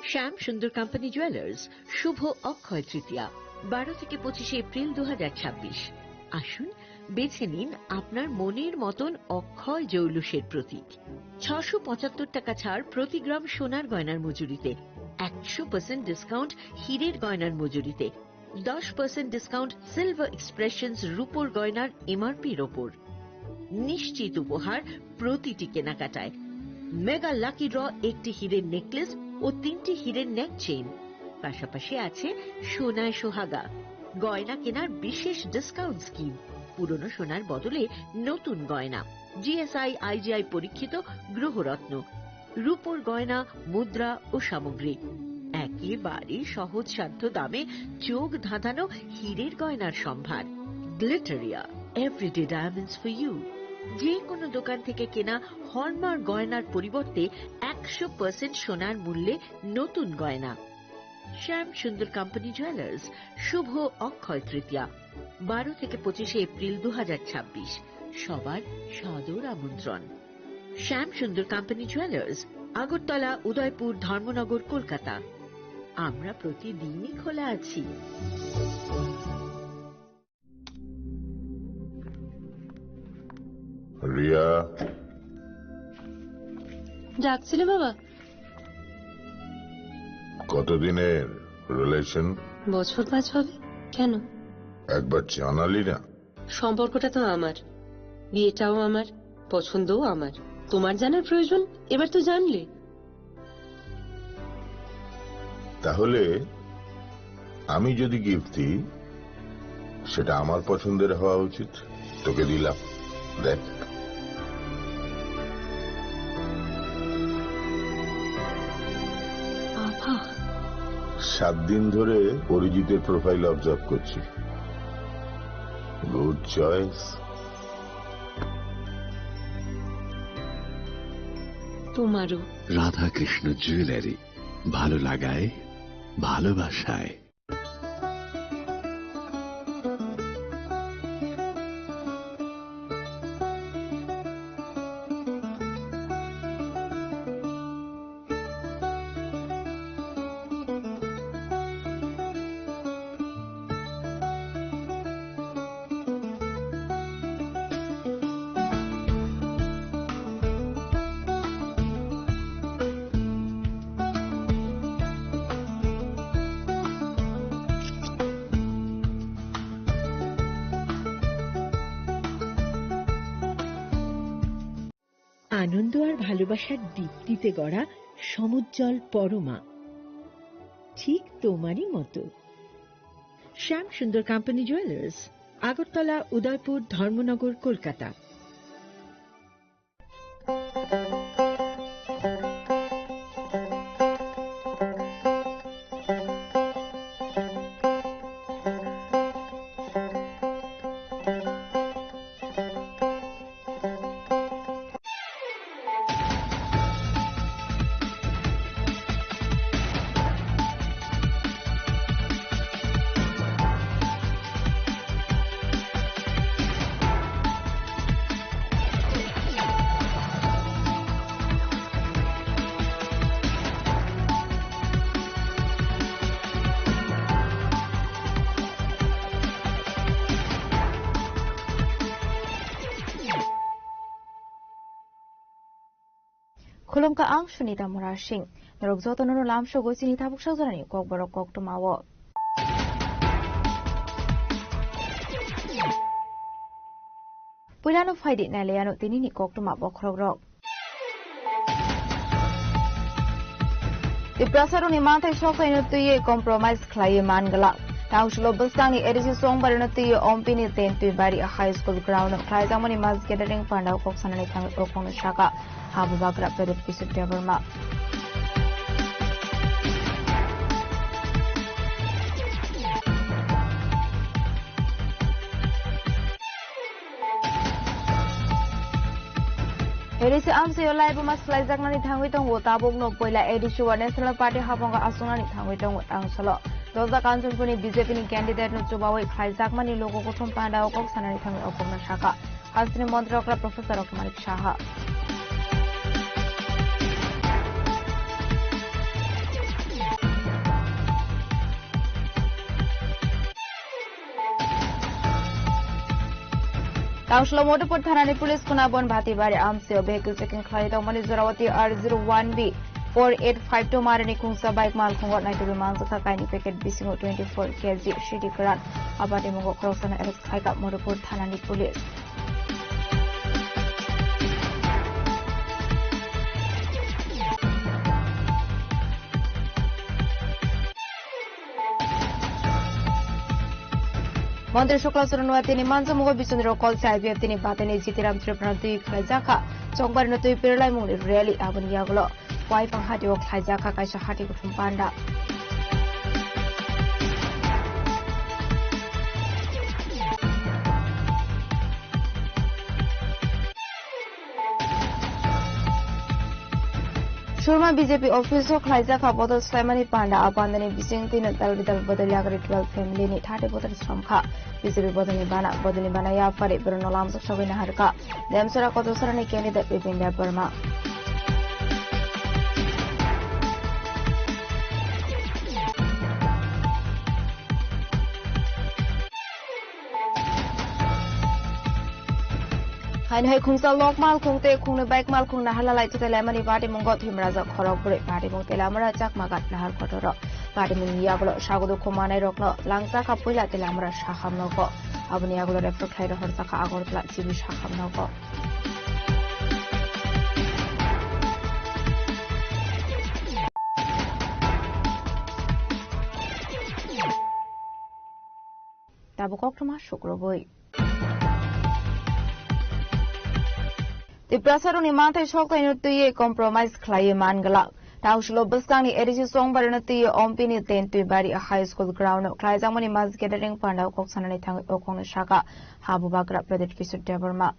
শ্যাম সুন্দর company jewellers শুভ অক্ষয় তৃতীয়া 12 থেকে 25 April 2026। আসুন বেছে নিন আপনার মনের মতন অক্ষয় জৌলুসের প্রতীক। 675 টাকা ছাড় প্রতি গ্রাম সোনার গয়নার মজুরিতে, 100% ডিসকাউন্ট হীরের গয়নার মজুরিতে, 10% ডিসকাউন্ট সিলভার এক্সপ্রেশনস রূপোর গয়নার এমআরপির ওপর। নিশ্চিত উপহার প্রতিটি কেনাকাটায়। মেগা লাকি ড্র একটি হীরের নেকলেস ও 3টি হীরের নেক চেইন, পাশাপাশি আছে সোনায় সোহাগা। গয়না কেনার বিশেষ ডিসকাউন্ট স্কিম, পুরনো সোনার বদলে নতুন গয়না, জিএসআই আইজিআই পরীক্ষিত গ্রহরত্ন, রূপোর গয়না, মুদ্রা ও সামগ্রী, একেবারে সহজসাধ্য দামে চোখ ধাঁধানো হীরের গয়নার সম্ভার। Glitteria, everyday diamonds for you. যে কোনো দোকান থেকে কেনা হলমার্ক গয়নার পরিবর্তে 100% সোনার মূল্যে নতুন গয়না। শ্যাম সুন্দর কোম্পানি জুয়েলার্স শুভ অক্ষয় তৃতীয়া 12 থেকে 25 এপ্রিল 2026। সবার সাদর আমন্ত্রণ। শ্যাম সুন্দর কোম্পানি জুয়েলার্স, আগরতলা, উদয়পুর, ধর্মনগর, কলকাতা। আমরা প্রতিদিনই খোলা আছি। রিয়া, ডাকছিলে বাবা? কতদিনের রিলেশন? বছর 5 হবে। কেন? একবার জানালি না? সম্পর্কটা তো আমার, বিয়েটাও আমার, পছন্দও আমার। তোমার জানার প্রয়োজন এবার তো জানলে। তাহলে আমি যদি গিফট দিই সেটা আমার পছন্দের হওয়া উচিত। তোকে দিলাম, দেখ। বাবা, 7 দিন ধরে অরিজিতের প্রোফাইল অবজার্ভ করছি। Good choice. তোমারও। রাধাকৃষ্ণ জুয়েলারি, ভালো লাগায় ভালোবাসায়। আনন্দ আর ভালোবাসার দীপ্তিতে গড়া সমুজ্জ্বল পরমা, ঠিক তোমারই মতো। শ্যাম সুন্দর company jewellers, Agartala, Udaipur, Dharmanagar, Kolkata. Khulumka ang sunita murashing narugzoto no lamsho go sinita buksha zarani kok borok kok tumawo Pulano faidi naleyano tinini kok tumawo khogrok Iprasaro ni mantai shoka inutuye compromise khlaye mangala Taushlo bustani edisi song barinutuye ompini tentu bari high school ground khlai jamani mas gathering pandau kok sanani thang okon shaka Habu Bakra Pedit Pisut Deverma. Edisi amse olai bumas laizak nani thangwi tong tabok no poila edisi wa National Party haponga asuna ni thangwi tong angsalo. Doza kanjun puni BJP ni candidate no chubawi laizak mani logo kothom pandao kok sanani thangwi okona shaka. Hasni Montrokra Professor Okmanik Shaha. Tangshlo Modapur Thanani Police Kunabon Bhati Bari Amseo Vehicle Checking Khlaito Mani Zorawati R01B 4852 Marani Kungsa Bike Mal Kungot Night Manzaka Kaini Packet Bisingo 24 kg Shidi Karan Abadi Mungo Crossan Alex Kaika Modapur Thanani Police. Montre Shokla Suranwati Manzo Mugo Bisundro called Saibia Tini Patani Zitiram Tripranati Klazaka, Chongbar no to Pirla Muni Rally Abun Yaglo, wife and Hati of Klazaka Kaisha Hati from Panda. Shurma BJP office of Klazaka bottle Slamani Panda abandoned Bisingtin and Talvidal Bodaliagri 12 family ni 30 bottles from Ka. BJP Bodani Ya Fari Brunolams of Shavina Harka. Them Sarakoto Sarani candidate within their Burma. Hai Kungsa Lok Mal Kungte Kung the Bike Mal Kung Nahala like to the Lemony Party Mungot Himraza Korok Party Muntelamara Chak Magat Nahar Kotoro Party Mungiaglo Shagudu Kumane Rokno Langsa Kapula Telamara Shaham Noko Abuniaglo Refractor Horsaka Agor Plat Sibi Shaham Noko. Tabukokma Shukroboi. The Prasaruni Manta Shokta in compromise Clay Mangala. Taushlo Bustani Edisi Song Baranati Ompini Ten to Bari a high school ground. Klazamani Mas Gathering Panda Koksanani Tang Okon Shaka, Habubagra Predet Kisu Deverma.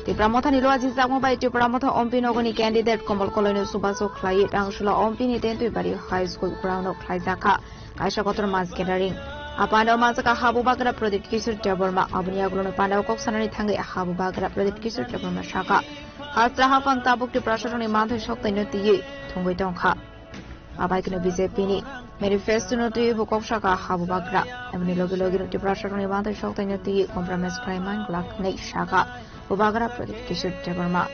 The Pramotha Nilo Azizamo by the Pramotha Ompinogoni candidate Komal Colonel Subaso Klai, Angshula Ompini Tentu Bari High School ground of Klaizaka, Kaisha Kotor Mas Gathering. Apanda Mazaka Habubagra Project Kisur Taburma, Abniaglo Panda Koksanani Tangi Habubagra Project Kisur Taburma Shaka. Hastra Hafan Tabuk to Prasharoni Mantha Shokta Nuti, Tonguitonka. Abakino Bizepini, Manifesto Nuti Bukokshaka Habubagra, Emnilogi to Prasharoni Mantha Shokta Nuti, Compromise Crime, Black Nate Shaka. Ubagra Project Kisur Taburma.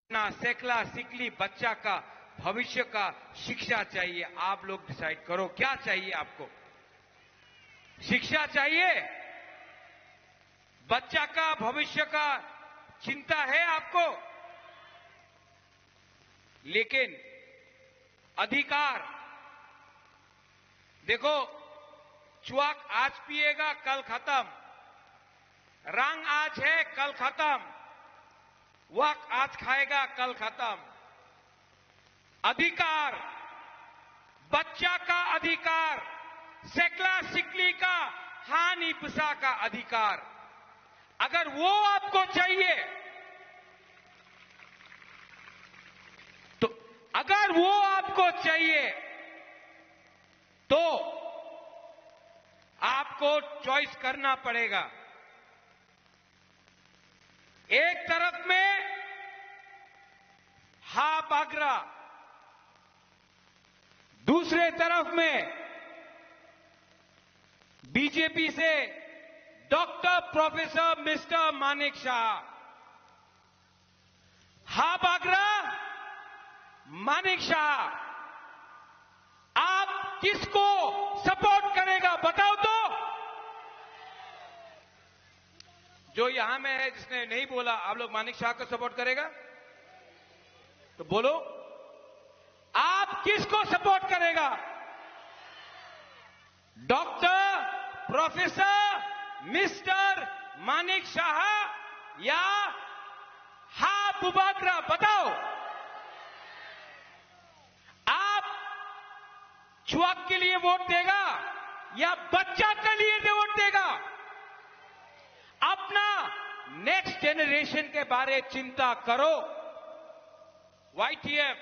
ना सेकला सिकली बच्चा का भविष्य का शिक्षा चाहिए। आप लोग डिसाइड करो क्या चाहिए आपको। शिक्षा चाहिए, बच्चा का भविष्य का चिंता है आपको, लेकिन अधिकार देखो, चुआक आज पिएगा कल खत्म, रंग आज है कल खत्म, वक आज खाएगा कल खत्म। अधिकार, बच्चा का अधिकार, सेकला सिकली का हानि पिसा का अधिकार, अगर वो आपको चाहिए तो अगर वो आपको चाहिए तो आपको चॉइस करना पड़ेगा। एक तरफ में हाबागरा, दूसरे तरफ में बीजेपी से doctor professor mister Manik Shah. हाबागरा, मानिक शाह, आप किसको सपोर्ट करेगा बताओ तो। जो यहां में है जिसने नहीं बोला, आप लोग मानिक शाह को सपोर्ट करेगा तो बोलो, आप किसको सपोर्ट करेगा? Doctor professor mister Manik Shah या बुबागरा, बताओ आप चुआक के लिए वोट देगा या बच्चा के लिए वोट देगा? अपना नेक्स्ट जनरेशन के बारे चिंता करो। YTF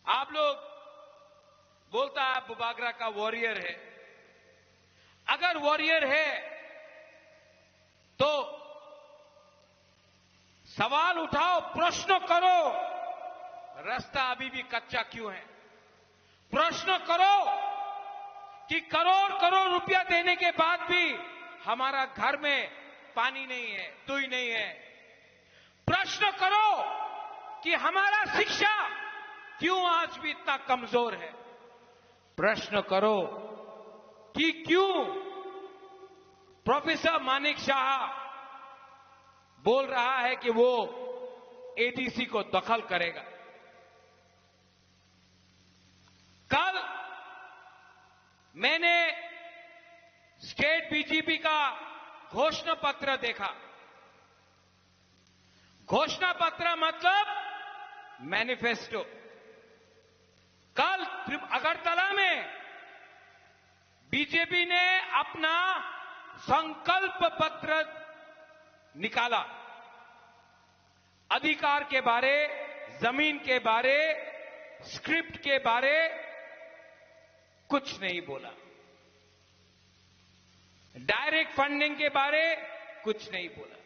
आप लोग बोलता है बुबागरा का वॉरियर है। अगर वॉरियर है तो सवाल उठाओ, प्रश्न करो, रास्ता अभी भी कच्चा क्यों है? प्रश्न करो कि करोड़ करोड़ रुपया देने के बाद भी हमारा घर में पानी नहीं है, दुई नहीं है। प्रश्न करो कि हमारा शिक्षा क्यों आज भी इतना कमजोर है। प्रश्न करो कि क्यों प्रोफेसर मानिक शाह बोल रहा है कि वो एडीसी को दखल करेगा। कल मैंने स्टेट बीजेपी का घोषणा पत्र देखा। घोषणा पत्र मतलब मैनिफेस्टो। कल अगरतला में बीजेपी ने अपना संकल्प पत्र निकाला। अधिकार के बारे, जमीन के बारे, स्क्रिप्ट के बारे कुछ नहीं बोला। डायरेक्ट फंडिंग के बारे कुछ नहीं बोला।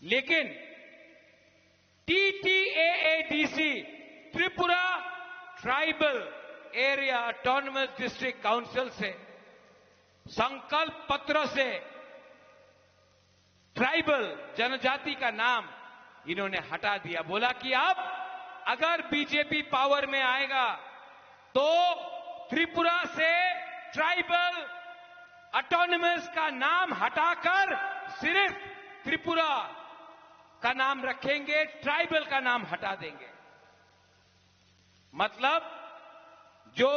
लेकिन TTAADC Tripura tribal area autonomous district council से संकल्प पत्र से ट्राइबल जनजाति का नाम इन्होंने हटा दिया। बोला कि अब अगर बीजेपी पावर में आएगा तो त्रिपुरा से ट्राइबल ऑटोनमस का नाम हटाकर सिर्फ त्रिपुरा का नाम रखेंगे, ट्राइबल का नाम हटा देंगे। मतलब जो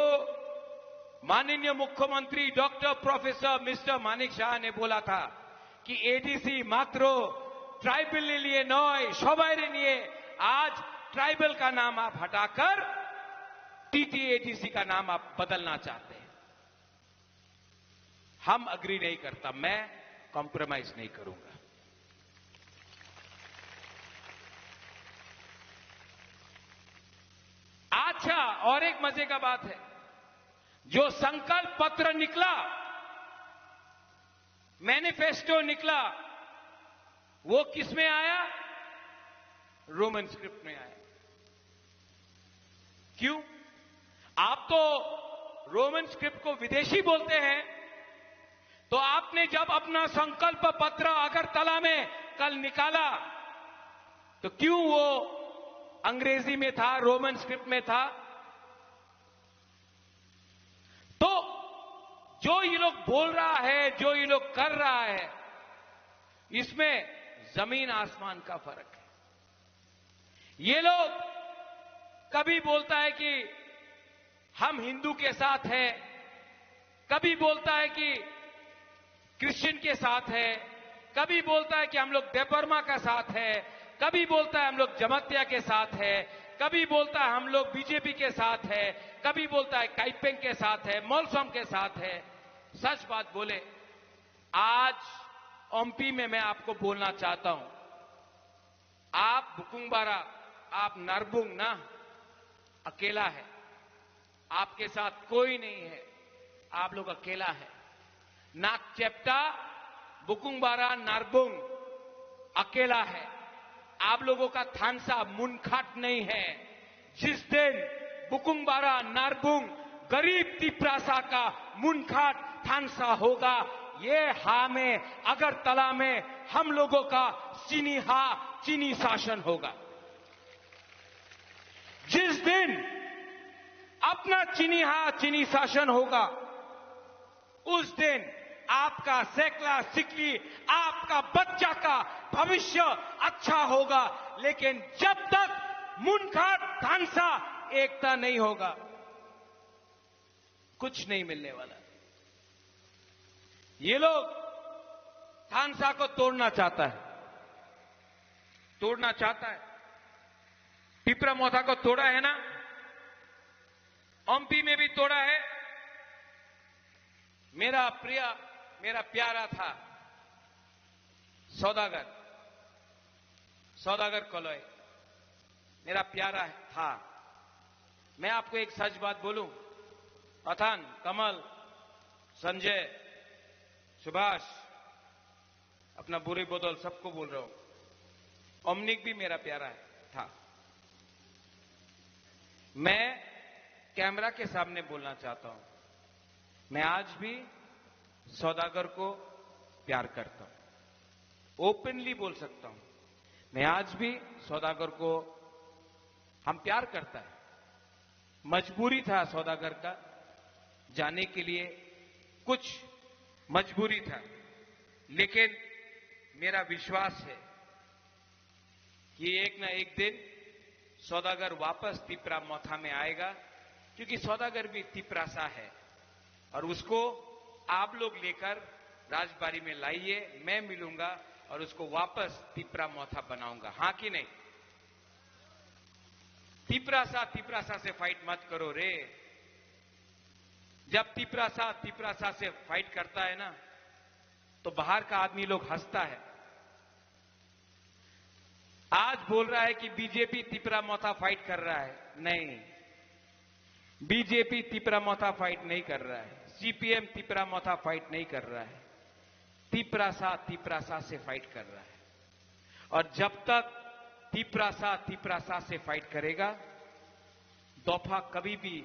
माननीय मुख्यमंत्री doctor professor mister Manik Shah ने बोला था कि एडीसी मात्र ट्राइबल के लिए नय सबाई लिए, आज ट्राइबल का नाम आप हटाकर TTADC का नाम आप बदलना चाहते हैं। हम अग्री नहीं करता, मैं कॉम्प्रोमाइज नहीं करूंगा। अच्छा, और एक मजे का बात है, जो संकल्प पत्र निकला, मैनिफेस्टो निकला, वो किस में आया? रोमन स्क्रिप्ट में आया। क्यों? आप तो रोमन स्क्रिप्ट को विदेशी बोलते हैं, तो आपने जब अपना संकल्प पत्र अगरतला में कल निकाला तो क्यों वो अंग्रेजी में था, रोमन स्क्रिप्ट में था? तो जो ये लोग बोल रहा है, जो ये लोग कर रहा है, इसमें जमीन आसमान का फर्क है। ये लोग कभी बोलता है कि हम हिंदू के साथ हैं, कभी बोलता है कि क्रिश्चियन के साथ है, कभी बोलता है कि हम लोग देबर्मा का साथ है, कभी बोलता है हम लोग जमातिया के साथ है, कभी बोलता है हम लोग बीजेपी के साथ है, कभी बोलता है काइपेंग के साथ है, मौलसम के साथ है। सच बात बोले, आज ओमपी में मैं आपको बोलना चाहता हूं, आप बुकुंबारा, आप नारबुंग ना अकेला है, आपके साथ कोई नहीं है, आप लोग अकेला है। नाक चेप्टा, बुकुंबारा, नारबुंग अकेला है। आप लोगों का थानसा मुनखाट नहीं है। जिस दिन बुकुंबारा, नारबुंग, गरीब तिप्रासा का मुनखाट थानसा होगा, ये हा में अगरतला में हम लोगों का चीनी शासन होगा। जिस दिन अपना चीनी शासन होगा, उस दिन आपका सैकला सिकली, आपका बच्चा का भविष्य अच्छा होगा। लेकिन जब तक मुनखाट थानसा एकता नहीं होगा, कुछ नहीं मिलने वाला। ये लोग थानसा को तोड़ना चाहता है, तोड़ना चाहता है। तिपरा मोथा को तोड़ा है ना, एमपी में भी तोड़ा है। मेरा प्यारा था सौदागर कॉलोई, मेरा प्यारा था। मैं आपको एक सच बात बोलूं, पठान, कमल, संजय, सुभाष, अपना बुरी बोतल सबको बोल रहा हूं, ओमनिक भी मेरा प्यारा था। मैं कैमरा के सामने बोलना चाहता हूं, मैं आज भी सौदागर को प्यार करता हूं, ओपनली बोल सकता हूं। मैं आज भी सौदागर को हम प्यार करता है। मजबूरी था सौदागर का जाने के लिए, कुछ मजबूरी था, लेकिन मेरा विश्वास है कि एक ना एक दिन सौदागर वापस तिपरा मोथा में आएगा, क्योंकि सौदागर भी तिपरा सा है और उसको आप लोग लेकर राजबाड़ी में लाइए, मैं मिलूंगा और उसको वापस तिपरा मोथा बनाऊंगा। हां कि नहीं? तिपरा सा से फाइट मत करो रे। जब तिपरा सा से फाइट करता है ना, तो बाहर का आदमी लोग हंसता है। आज बोल रहा है कि बीजेपी तिपरा मोथा फाइट कर रहा है, नहीं, बीजेपी तिपरा मोथा फाइट नहीं कर रहा है, सीपीएम तिपरा मोथा फाइट नहीं कर रहा है, तिपरा सा से फाइट कर रहा है। और जब तक तिपरा सा से फाइट करेगा, दफा कभी भी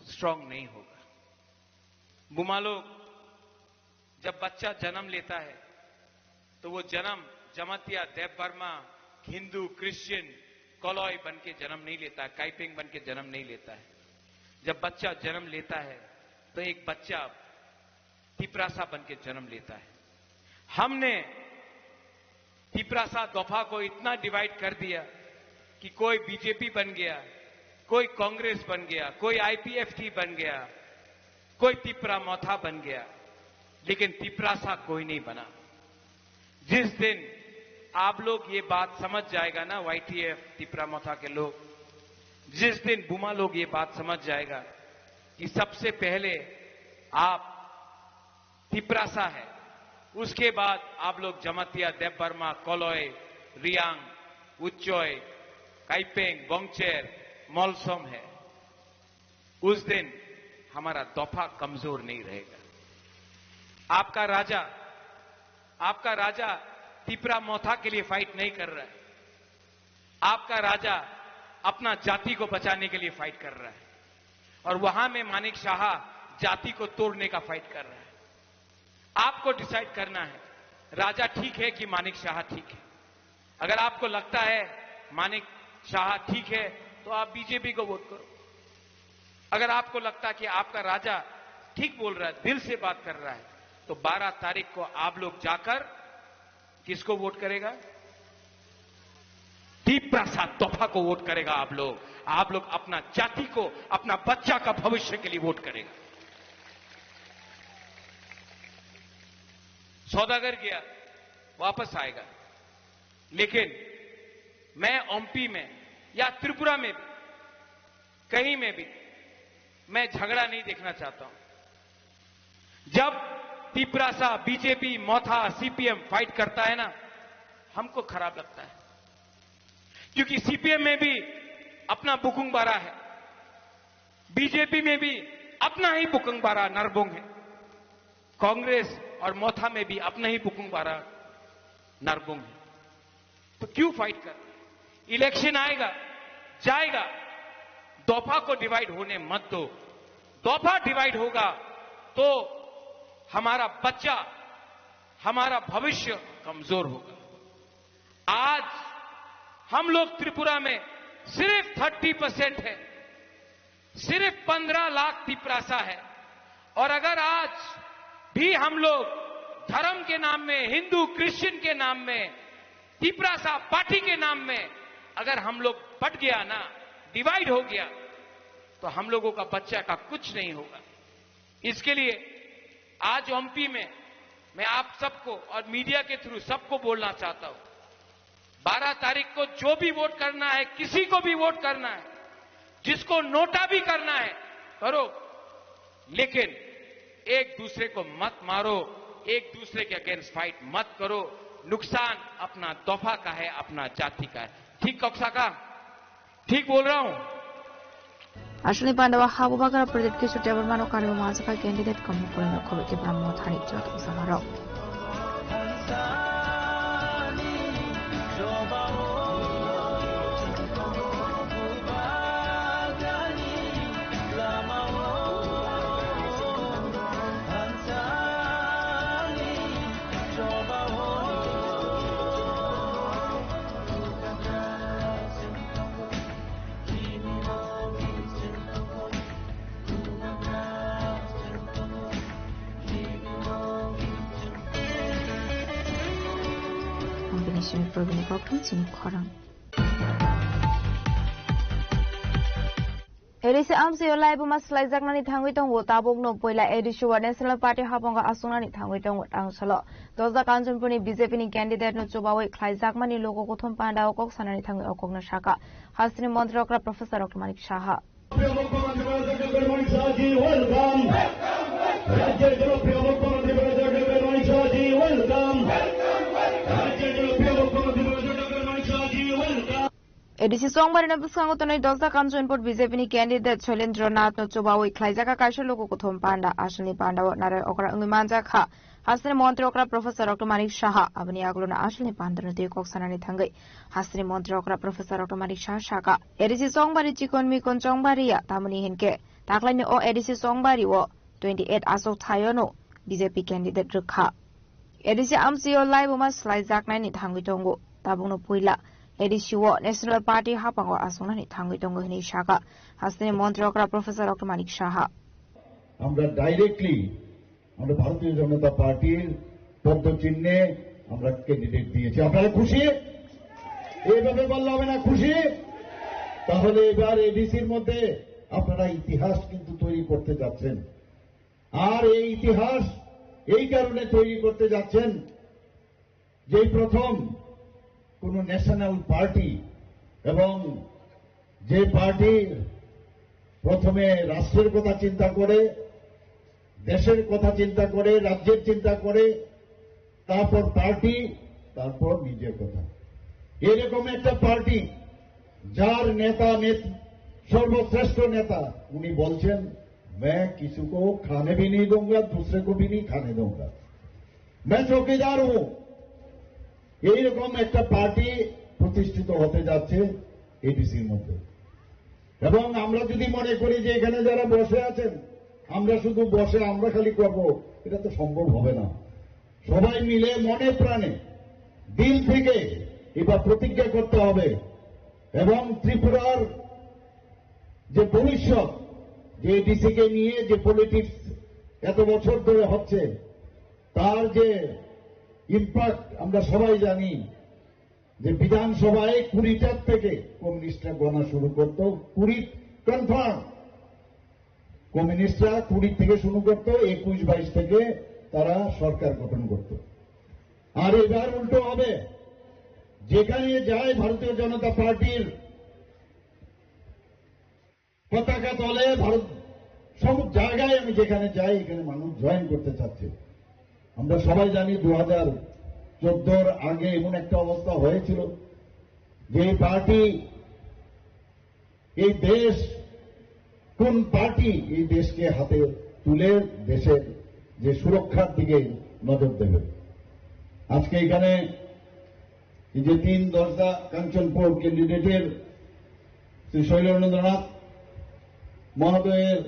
स्ट्रांग नहीं होगा। बुमा लोग, जब बच्चा जन्म लेता है तो वो जन्म जमातिया, देवबर्मा, हिंदू, क्रिश्चियन, कॉलोई बन के जन्म नहीं लेता है, काइपिंग बन के जन्म नहीं लेता है। जब बच्चा जन्म लेता है तो एक बच्चा तिपरासा बन के जन्म लेता है। हमने तिपरासा दफा को इतना डिवाइड कर दिया कि कोई बीजेपी बन गया, कोई कांग्रेस बन गया, कोई आईपीएफटी बन गया, कोई तिपरा मोथा बन गया, लेकिन तिपरासा कोई नहीं बना। जिस दिन आप लोग ये बात समझ जाएगा ना, वाईटीएफ तिपरा मोथा के लोग, जिस दिन बुमा लोग ये बात समझ जाएगा कि सबसे पहले आप तिपरासा है, उसके बाद आप लोग जमातिया, देवबर्मा, कॉलोई, रियांग, उच्चोय, काइपेंग, बोंगचेर, मोलसोम है, उस दिन हमारा दफा कमजोर नहीं रहेगा। आपका राजा तिपरा मोथा के लिए फाइट नहीं कर रहा है। आपका राजा अपना जाति को बचाने के लिए फाइट कर रहा है, और वहां में मानिक शाह जाति को तोड़ने का फाइट कर रहा है। आपको डिसाइड करना है, राजा ठीक है कि मानिक शाह ठीक है। अगर आपको लगता है मानिक शाह ठीक है तो आप बीजेपी को वोट करो। अगर आपको लगता है कि आपका राजा ठीक बोल रहा है, दिल से बात कर रहा है, तो 12 तारीख को आप लोग जाकर किसको वोट करेगा? तिपरासा दफा को वोट करेगा। आप लोग अपना जाति को, अपना बच्चा का भविष्य के लिए वोट करेगा। सौदागर गया, वापस आएगा, लेकिन मैं एमपी में या त्रिपुरा में भी, कहीं में भी मैं झगड़ा नहीं देखना चाहता हूं। जब तिपरासा, बीजेपी, मोथा, सीपीएम फाइट करता है ना, हमको खराब लगता है, क्योंकि सीपीएम में भी अपना बुकुंग बारा है, बीजेपी में भी अपना ही बुकुंग बारा नरबोंग है, कांग्रेस और मोथा में भी अपना ही बुकुंग बारा नरबोंग है। तो क्यों फाइट कर? इलेक्शन आएगा, जाएगा, दफा को डिवाइड होने मत दो। दफा डिवाइड होगा तो हमारा बच्चा, हमारा भविष्य कमजोर होगा। आज हम लोग त्रिपुरा में सिर्फ 30% है, सिर्फ 15 लाख तिपरासा है, और अगर आज भी हम लोग धर्म के नाम में, हिंदू क्रिश्चियन के नाम में, तिपरासा पार्टी के नाम में अगर हम लोग बट गया ना, डिवाइड हो गया, तो हम लोगों का बच्चा का कुछ नहीं होगा। इसके लिए आज एमपी में मैं आप सबको और मीडिया के थ्रू सबको बोलना चाहता हूं, 12 तारीख को जो भी वोट करना है, किसी को भी वोट करना है, जिसको नोटा भी करना है करो, लेकिन एक दूसरे को मत मारो, एक दूसरे के अगेंस्ट फाइट मत करो। नुकसान अपना तोहफा का है, अपना जाति का है। ठीक कक्षा का ठीक बोल रहा हूं? Ashley Pandawa Habubagara Project Kisu Tabermano Karibu Mazaka candidate come for the Koviki Brahmo Thani Jotam Samaro. Combination of Robin Cocktails in Korang. Edisi amsi olai bu mas laizak nani thangui tong wo tabok no poila edisi wa National Party habonga asuna ni thangui tong wo tang salo doza kanjunpuni BJP ni candidate no chobawai khlaizak mani logo kothom panda okok sanani thangui okok na shaka hasni mantri okra Professor Dr. Manik Shaha Edisi Songbari na Busango Tonoi Dosa Kanjunpur BJP ni candidate Sholendranath no chobawai khlaizaka kaisha logo kothom panda asni panda nare okra ngimanja kha hasni mantri okra Professor Dr. Manik Shaha abani aglona asni panda no dekok sanani thangai hasni mantri okra Professor Dr. Manik Shaha shaka Edisi Songbari chikon mi kon Songbari ya tamani hinke taklaini o Edisi Songbari wo 28 asok thayono BJP candidate rukha Edisi amsio live mas laizak nai ni thangui tongo tabungno puila Edisi wo National Party hapango asuna ni thangui tongo hini shaka hasni mantri okra Professor Dr. Manik Shaha আমরা directly আমরা ভারতীয় জনতা পার্টির পদ্মচিহ্নে আমরা candidate দিয়েছি আপনারা খুশি এইভাবে বললে হবে না খুশি তাহলে এবার এডিসির মধ্যে আপনারা ইতিহাস কিন্তু তৈরি করতে যাচ্ছেন আর এই ইতিহাস এই কারণে তৈরি করতে যাচ্ছেন যে প্রথম কোন ন্যাশনাল পার্টি এবং যে পার্টি প্রথমে রাষ্ট্রের কথা চিন্তা করে দেশের কথা চিন্তা করে রাজ্যের চিন্তা করে তারপর পার্টি তারপর নিজের কথা এরকম একটা পার্টি যার নেতা সর্বশ্রেষ্ঠ নেতা উনি বলছেন मैं किसी को खाने भी नहीं दूंगा दूसरे को भी नहीं खाने दूंगा मैं चौकीदार हूं এইরকম একটা পার্টি প্রতিষ্ঠিত হতে যাচ্ছে এডিসির মধ্যে এবং আমরা যদি মনে করি যে এখানে যারা বসে আছেন আমরা শুধু বসে আমরা খালি করব এটা তো সম্ভব হবে না সবাই মিলে মনে প্রাণে দিল থেকে এবার প্রতিজ্ঞা করতে হবে এবং ত্রিপুরার যে ভবিষ্যৎ যে এডিসিকে নিয়ে যে পলিটিক্স এত বছর ধরে হচ্ছে তার যে ইম্প্যাক্ট আমরা সবাই জানি যে বিধানসভায় 20টার থেকে কমিউনিস্টরা গণনা শুরু করত 20 কনফার্ম কমিউনিস্টরা 20 থেকে শুরু করত 21-22 থেকে তারা সরকার গঠন করত আর এবার উল্টো হবে যেখানে যায় ভারতীয় জনতা পার্টির পতাকা তলে ভারত সব জায়গায় আমি যেখানে যাই এখানে মানুষ জয়েন করতে চাচ্ছে আমরা সবাই জানি 2014 আগে এমন একটা অবস্থা হয়েছিল যে পার্টি এই দেশ কোন পার্টি এই দেশকে হাতে তুলে দেশের যে সুরক্ষার দিকে নজর দেবে আজকে এখানে এই যে 3 দশটা কাঞ্চনপুর ক্যান্ডিডেটের শ্রী শৈলেন্দ্রনাথ মহোদয়ের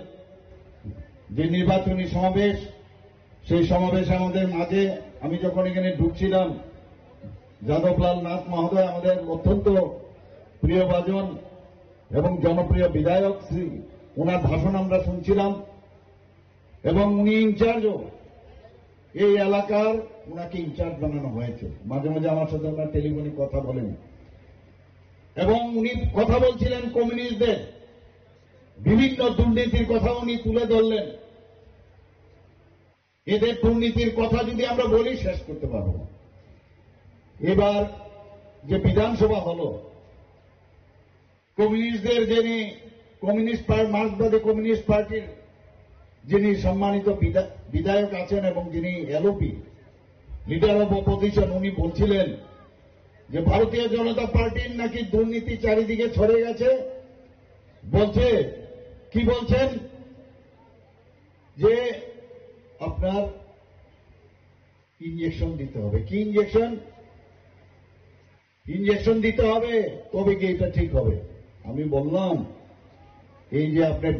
যে নির্বাচনী সমাবেশ সেই সমাবেশ আমাদের মাঝে আমি যখন এখানে ঢুকছিলাম যাদবলাল নাথ মহোদয় আমাদের অত্যন্ত প্রিয়ভাজন এবং জনপ্রিয় বিধায়ক শ্রী ওনার ভাষণ আমরা শুনছিলাম এবং উনি ইনচার্জও এই এলাকার ওনাকে ইনচার্জ বানানো হয়েছে মাঝে মাঝে আমার সাথে ওনার টেলিফোনে কথা বলেন এবং উনি কথা বলছিলেন কমিউনিস্টদের বিভিন্ন দুর্নীতির কথা উনি তুলে ধরলেন এদের দুর্নীতির কথা যদি আমরা বলি শেষ করতে পারব এবার যে বিধানসভা হলো, কমিউনিস্টদের যিনি মার্ক্সবাদী কমিউনিস্ট পার্টির যিনি সম্মানিত বিধায়ক আছেন এবং যিনি এলওপি লিডার অব অপোজিশন, উনি বলছিলেন যে ভারতীয় জনতা পার্টির নাকি দুর্নীতি চারিদিকে ছড়ে গেছে। বলছে কি বলছেন যে আপনার ইনজেকশন দিতে হবে। কি ইনজেকশন? ইনজেকশন দিতে হবে, তবে কি এটা ঠিক হবে? আমি বললাম এই যে আপনার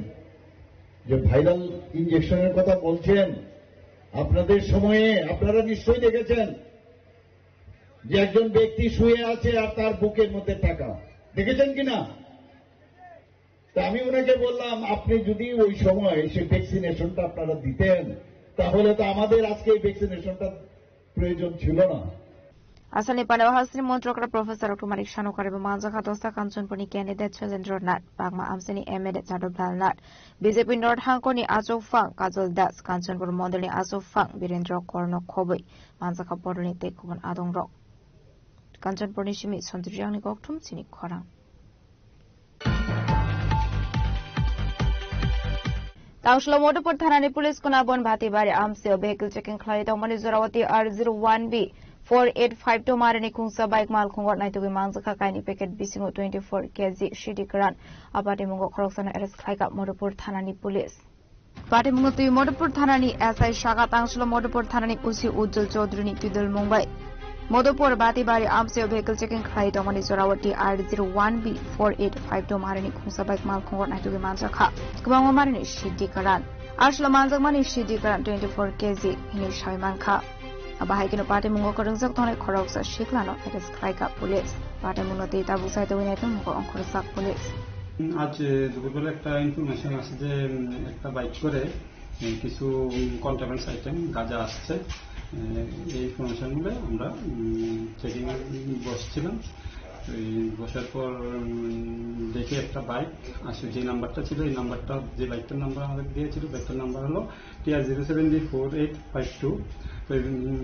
যে ভাইরাল ইনজেকশনের কথা বলছেন, আপনাদের সময়ে আপনারা নিশ্চয়ই দেখেছেন যে একজন ব্যক্তি শুয়ে আছে আর তার বুকের মধ্যে টাকা, দেখেছেন কিনা? তা আমি ওনাকে বললাম আপনি যদি ওই সময় সেই ভ্যাকসিনেশনটা আপনারা দিতেন তাহলে তো আমাদের আজকে এই ভ্যাকসিনেশনটা প্রয়োজন ছিল না। Asal ni pada wahas ni Montrokra Profesor Dr. Marik Shanokar ibu Manzaka Dosta Kanchanpuri candidate Chalendra Nat Bagma Amsani Emede Chadol Nat BJP North Hangkoni Aso Fang Kajol Das Kanchanpur Mondani Aso Fang Birendra Korno Khoboi Manzaka Poroni Tekubon Adong Rock Kanchanpuri Shimi Sondriang Goktum Sini Korang Taushlo Modopur Thanani Police Kunabon Bhati Bari Amseo vehicle checking Khalid Omani Zorawati R01B 4852 Marani Kungsa bike mal Kungot Naitugi Manzaka Kaini packet Bisingo 24 kg Shidikaran Abati Mungo Koroksan arrest Klaika Modopur Thanani Police Pati Mungo Tui Modopur Thanani SI Shaka Taushlo Modopur Thanani Usi Ujjal Chaudhary Tudul Mumbai Modopur Bati Bari Amseo vehicle checking Khalid Omani Zorawati R01B 4852 Marani Kungsa bike mal Kungot Naitugi Manzaka Kubango Marani Shidikaran Ashlo Manzakmani Shidikaran 24 kg Hini Shaimanka Abahay kino party mungo korungsak thone khoroksa shiklano eres kraika police party mungo te tabu saite winaitum mungo onkhorsak police আজ দুপুরবেলা একটা information আছে যে একটা bike করে কিছু contraband item গাঁজা আসছে। এই ইনফরমেশনগুলো আমরা চেকিং বসছিলাম। বসার পর দেখে একটা বাইক আসলে যে নাম্বারটা ছিল এই নাম্বারটা যে বাইকটার নাম্বার আমাদের দিয়েছিল বাইকটার নাম্বার হলো TR07B4852। তো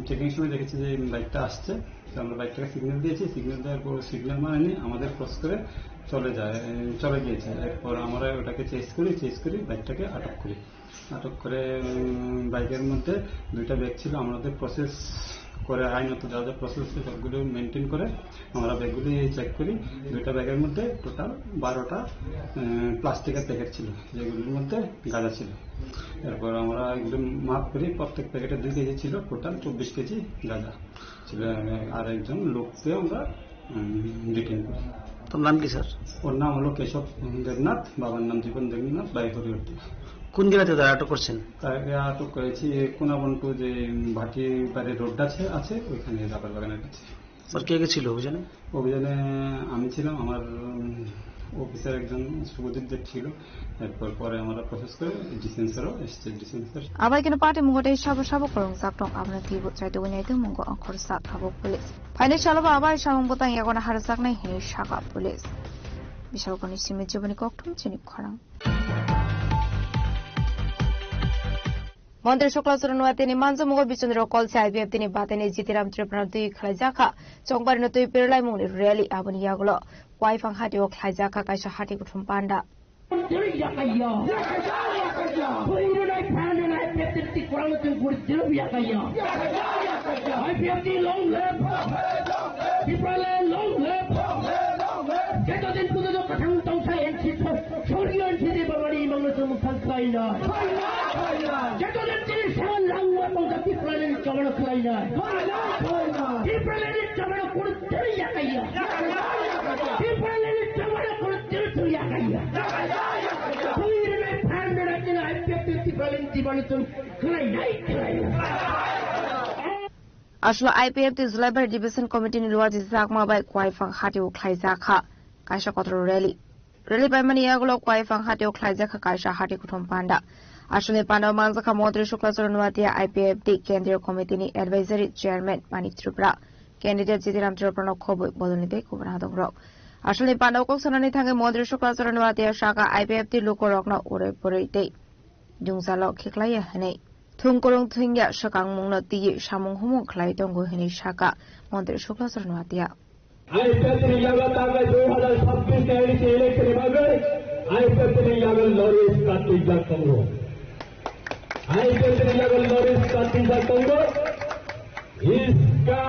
চেকিং সময় দেখেছি যে বাইকটা আসছে, তো আমরা বাইকটাকে সিগন্যাল দিয়েছি। সিগন্যাল দেওয়ার পর সিগন্যাল মানেনি, আমাদের ক্রস করে চলে গিয়েছে। এরপর আমরা ওটাকে চেস করি বাইকটাকে আটক করি। আটক করে বাইকের মধ্যে দুইটা ব্যাগ ছিল, আমাদের প্রসেস করে আইনত যা যা প্রসেস সবগুলো মেনটেন করে আমরা ব্যাগগুলি চেক করি। দুইটা ব্যাগের মধ্যে টোটাল 12টা প্লাস্টিকের প্যাকেট ছিল, যেগুলির মধ্যে গাঁজা ছিল। এরপর আমরা এগুলো মাপ করি, প্রত্যেক প্যাকেটে 2 কেজি ছিল, টোটাল 24 কেজি গাঁজা ছিল। আর একজন লোককে আমরা ডিটেইন করি। তোর নাম কি স্যার? ওর নাম হলো কেশব দেবনাথ, বাবার নাম জীবন দেবনাথ, বাড়ি হরিহরদি। কোন জায়গাতে তারা আটক করছেন? তাকে আটক করেছি কোনাবন্টু যে ভাটি বাড়ির রোডটা আছে ওইখানে রাবার বাগানের কাছে। স্যার কে কে ছিল অভিযানে? অভিযানে আমি ছিলাম, আমার অফিসার একজন শুভজিৎ দেব ছিল। এরপর পরে আমরা প্রসেস করে ডিসেন্সারও এসছে। ডিসেন্সার আবার কিন্তু party মুগতে সাবো করংsak dong abna tibu chaito winaitum mungo onkhorsak habok police phaine chaloba abar samung botang yagona harsak nai he shaka police bishalkoni simi jiboni koktum chini khorang মন্ত্রী শুক্লাচরণ তিনি মানজমুগ বিচন্দ্র কলসে আইবিএফ তিনি বাতেনি জিতিরাম ত্রিপুরা 2 খাইজাখা চংবারিনো 2 পেরলাই মুনি র্যালি আবনি ইয়াগুলো ওয়াইফাং হাটিও খাইজাখা কাইসা হাটি কুঠুম পান্ডা আসলে আইপিএফ তে জুলাইবার ডিভিশন কমিটি নির্বাচিত জাকমা by কোয়াইফাং হাটিও খাইজাখা কাইসা কত rally বাইমানি ইয়াগুলো কোয়াইফাং হাটিও খাইজাখা কাইসা হাটি কুঠুম পান্ডা আসলে পান্ডা মানজাখা মন্ত্রী শুক্লাচরণ আইপিএফ টি কেন্দ্রীয় কমিটিনি অ্যাডভাইজারি চেয়ারম্যান মানিক ত্রিপুরা ক্যান্ডিডেট জিতিরাম ত্রিপুরা খবর বদলিতে কুবরাদং রক আসলে পান্ডা কক্সনানি থাকে মন্ত্রী শুক্লাচরণ শাখা আইপিএফ টি লোকরকনা ওরে পরেইতে জুংসালো খেকলাইয়া হনে থুংকরং থুইয়া সাকাং মুংনা তি সামুং হুমুং খ্লাই দঙ্গ হনি শাখা মন্ত্রী শুক্লাচরণ आईपीएल यागल ताकत 2026 के एडीसी इलेक्शन बागल आईपीएल यागल लॉरेंस का तीजा कंगो आईपीएल यागल लॉरेंस का तीजा कंगो इसका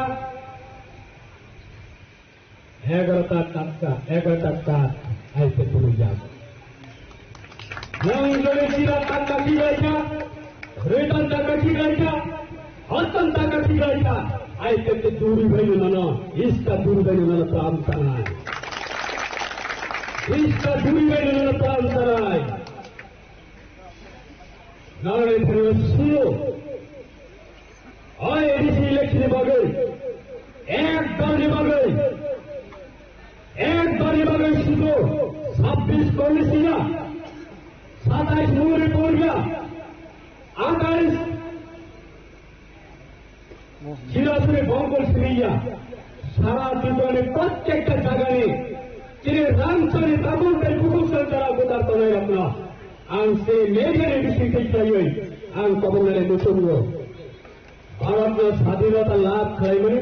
11 टक्का IPL यागल yang Indonesia tak kira retan tak kira hatan tak kira ai kete duri bhai nana iska duri bhai nana pram tarai iska duri bhai nana pram tarai nare phirsu ai edisi election bagai ek dal bagai শুধু 26 করেছিলা 27 নূরে পড়িয়া 28 জিরাসুরে বঙ্গল Syria সারা জীবনে প্রত্যেকটা জায়গায় তিনি রামচরে তাবুকের কুকুর দ্বারা Godard তলায় আপনার আংসে মেঘের বিষয়টি চাই আং কবলের মুসুঙ্গ ভারতের স্বাধীনতা লাভ খাইবে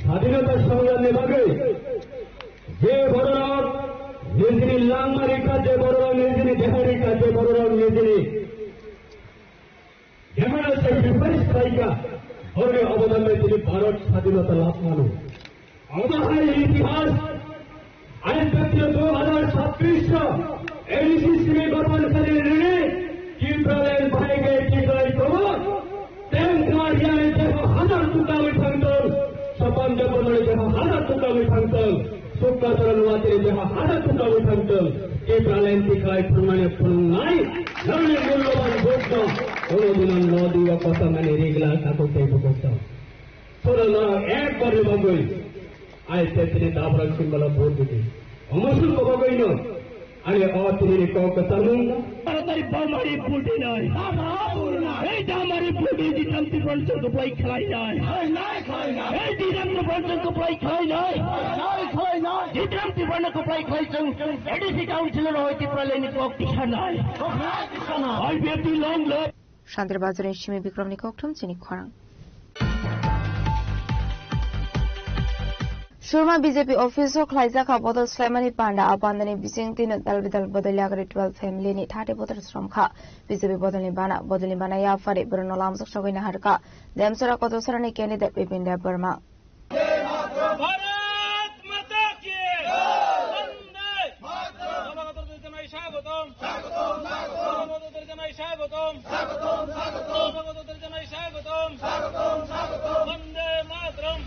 স্বাধীনতা সংগ্রামে ভাগে যে বড়রা নিজের লাংমারি কাজে বড়রা নিজের দেহারি কাজে বড়রা নিজের হেমালয় বিপরীত খাইকা और अवदान में তিনি भारत স্বাধীনতা লাভ मानो अवधान इतिहास आईपीएल 2026 एडीसी में गठन करे टीप्रालेन भाई गए टीप्राई को टैंक मारिया ने देखो हजार टुका में फंक्शन सपन जब बने देखो हजार टुका में फंक्शन सुक्का तरन वाते देखो हजार टुका में फंक्शन टीप्रालेन टीकाई फरमाने फरमाई नवले मूल्यवान घोषणा কোনদিন নদী বা কথা মানে রেগুলার কাকতে করতাম তোরা একবারে বাগই আইতে দাবরা সিম্বল ভোট দিতে অমসুল বাগই ন আরে অতিরি ককতারু তাড়াতাড়ি বামারি ফুটে নাই এই দামারি ফুটে দিতাম ত্রিপঞ্চ কপাই খাই নাই এই দিতাম ত্রিপঞ্চ কপাই খাই নাই দিতাম ত্রিপঞ্চ কপাই খাইছং এডিসি কাউন্সিলর হইতে পারলেনি ককটিশা নাই আই বেটি লং লে শান্তির বাজারের সীমে বিক্রম নিকটম চিনি খরাং সুরমা বিজেপি অফিসও খাইজাখা বদল স্লাইমানি পান্ডা আপান্দানি বিসিং তিন দালবিদাল বদলিয়াগরি 12 ফ্যামিলিনি 30 বদল শ্রমখা বিজেপি বদলি বানা ইয়াফারে বরন লামসক সগইনা হারকা দেমসরা কতসরানি ক্যান্ডিডেট বিপিন দেব বর্মা भारत माता की वंदे मातरम जनाई स्वागतम जनाई स्वागतम जनाई स्वागतम वंदे मातरम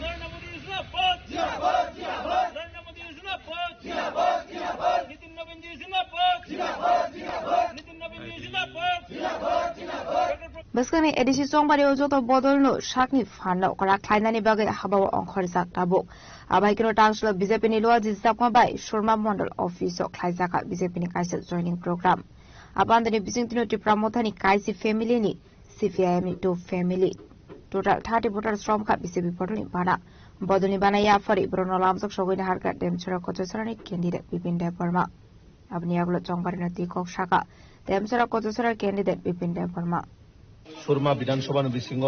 नरेंद्र मोदी जिंदाबाद नरेंद्र मोदी जिंदाबाद नितिन नवीन जी जिंदाबाद नितिन नवीन जी जिंदाबाद Baskani edisi songbari ojoto bodolno shakni fanda okara khlainani bagai habawa onkhorjak tabuk abaikino tangslo BJP ni loa jisakma bai Shurma Mondal office khlaijaka BJP ni kaisa joining program abandani bisingtino tipramothani kaisi family ni CPIM ni 2 family total 30 voter শ্রমখা BJP bodolni bana ya fari brono lamsok sogoina harka demchora kochosarani candidate Bipin Dev Barma abni aglo chongbarina tikok shaka demchora kochosarar candidate Bipin Dev Barma Surma বিধানসভা বিশৃঙ্গ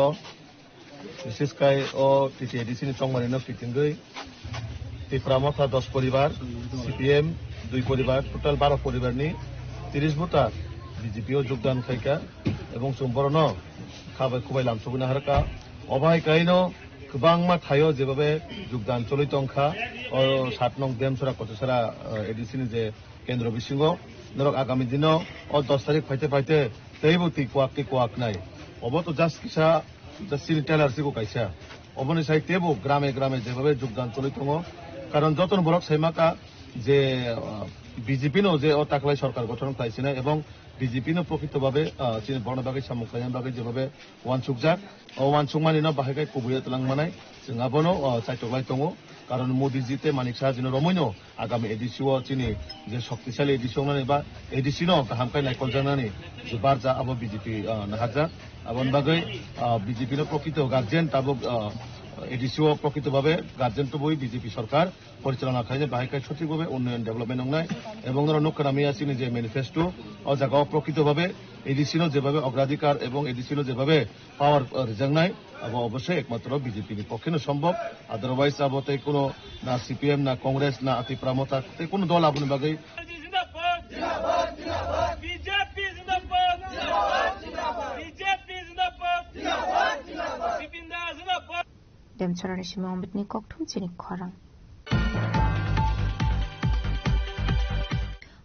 বিশেষকায় ও TTADC চংমারিনো ফিটিংগৈ Tripura Motha 10 পরিবার CPM 2 পরিবার total 12 পরিবারনি 30 voter বিজেপিও যোগদান খাইকা এবং সম্পূর্ণ খাবাই খুবাই লামসগুনা হারকা অবাই কাইনো গোबांमा थायो जेबाबे যোগদান চলিত অংখা ও 7 নং দেমসরা কতসরা এডিসিনি যে কেন্দ্র বিশৃঙ্গ নরক আগামী দিন ও 10 তারিখ ফাইতে তেইবতি কোয়াক নাই অবতো জাস্ট কিসা জাস্টিনি টেলার সিগো কাইসা অবনি সাই তেবো গ্রামে যেভাবে যোগদান চলিত কারণ যতন বরক সাইমাকা যে বিজেপি নো যে অতাকলাই সরকার গঠন খাইছে না এবং বিজেপি নো প্রকৃতভাবে চিনি বর্ণবাগী সামুখাইন বাগী যেভাবে ওয়ানসুকজাক ও ওয়ানসুকমানি ন বাহাইকাই কুবুয়া তলাংমানাই जोंहाबोनो চাইতকলাই दङ কারণ মোদিজিতে মানিক সাহাজিনো রমৈনো আগামী এডিসিও চিনি যে শক্তিশালী এডিসিও মানে বা এডিসিনো গাহামকাই নাইকল জানানি যে বারজা আবো বিজেপি নাহাজা আবন বাগৈ বিজেপি নো প্রকৃত গার্জেন তাবো এডিসিও প্রকৃতভাবে গার্জেন তো বই বিজেপি সরকার পরিচালনা খাই বাহিকায় সঠিকভাবে উন্নয়ন ডেভেলপমেন্ট নাই এবং নৌকা নামি আসিনি যে ম্যানিফেস্টো ও জায়গাও প্রকৃতভাবে এডিসিনো যেভাবে অগ্রাধিকার এবং এডিসিনো যেভাবে পাওয়ার রিজার্ভ নাই এবং অবশ্যই একমাত্র বিজেপির পক্ষে সম্ভব আদারওয়াইজ আবতে কোনো না সিপিএম না কংগ্রেস না আতি প্রামতা কোনো দল আপনি বাকি Demchorani Shimon ni kokthum chini khorang.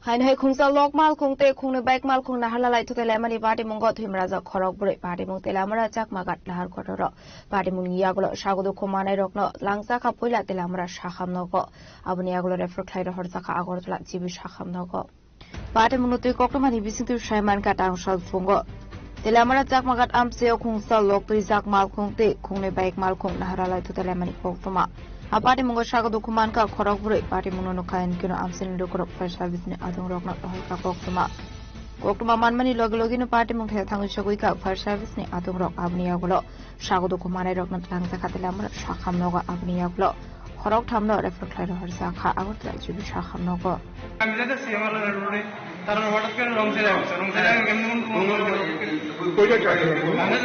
Hain hai khungsa lok mal khungte khungne bike mal khung na halalai to tele mani party mongo thim raja khorok bure party mong tela mara chak magat lahar khotoro party mong yagulo shagodo khomanai rokno langsa kha poila tela mara shakham nogo abuni yagulo refer khlaira horsa kha agortla jibi shakham nogo party mong tui koktomani bisintu shaiman ka tang shal fungo tela mara chak magat amse khungsa lok tui jak mal khungte khungne bike mal khung na halalai to tele mani koktoma Aparte mungo shagodo kuman ka khorok bure party mungo no kain kino amsen do korok fire service ni adong rok na hol ka koktuma manmani logi no party mung the thangu shagui ka fire service ni adong rok abni yagulo shagodo kuman rok na tang sa khatela amra shakham noga abni yagulo khorok thamno refer khlai ro harsa kha agot ra jibi shakham nogo আমি যেটা CMR রোডে তার হঠাৎ করে রং ছেড়ে আসছে রং ছেড়ে কেমন কইটা চাইছে আমরা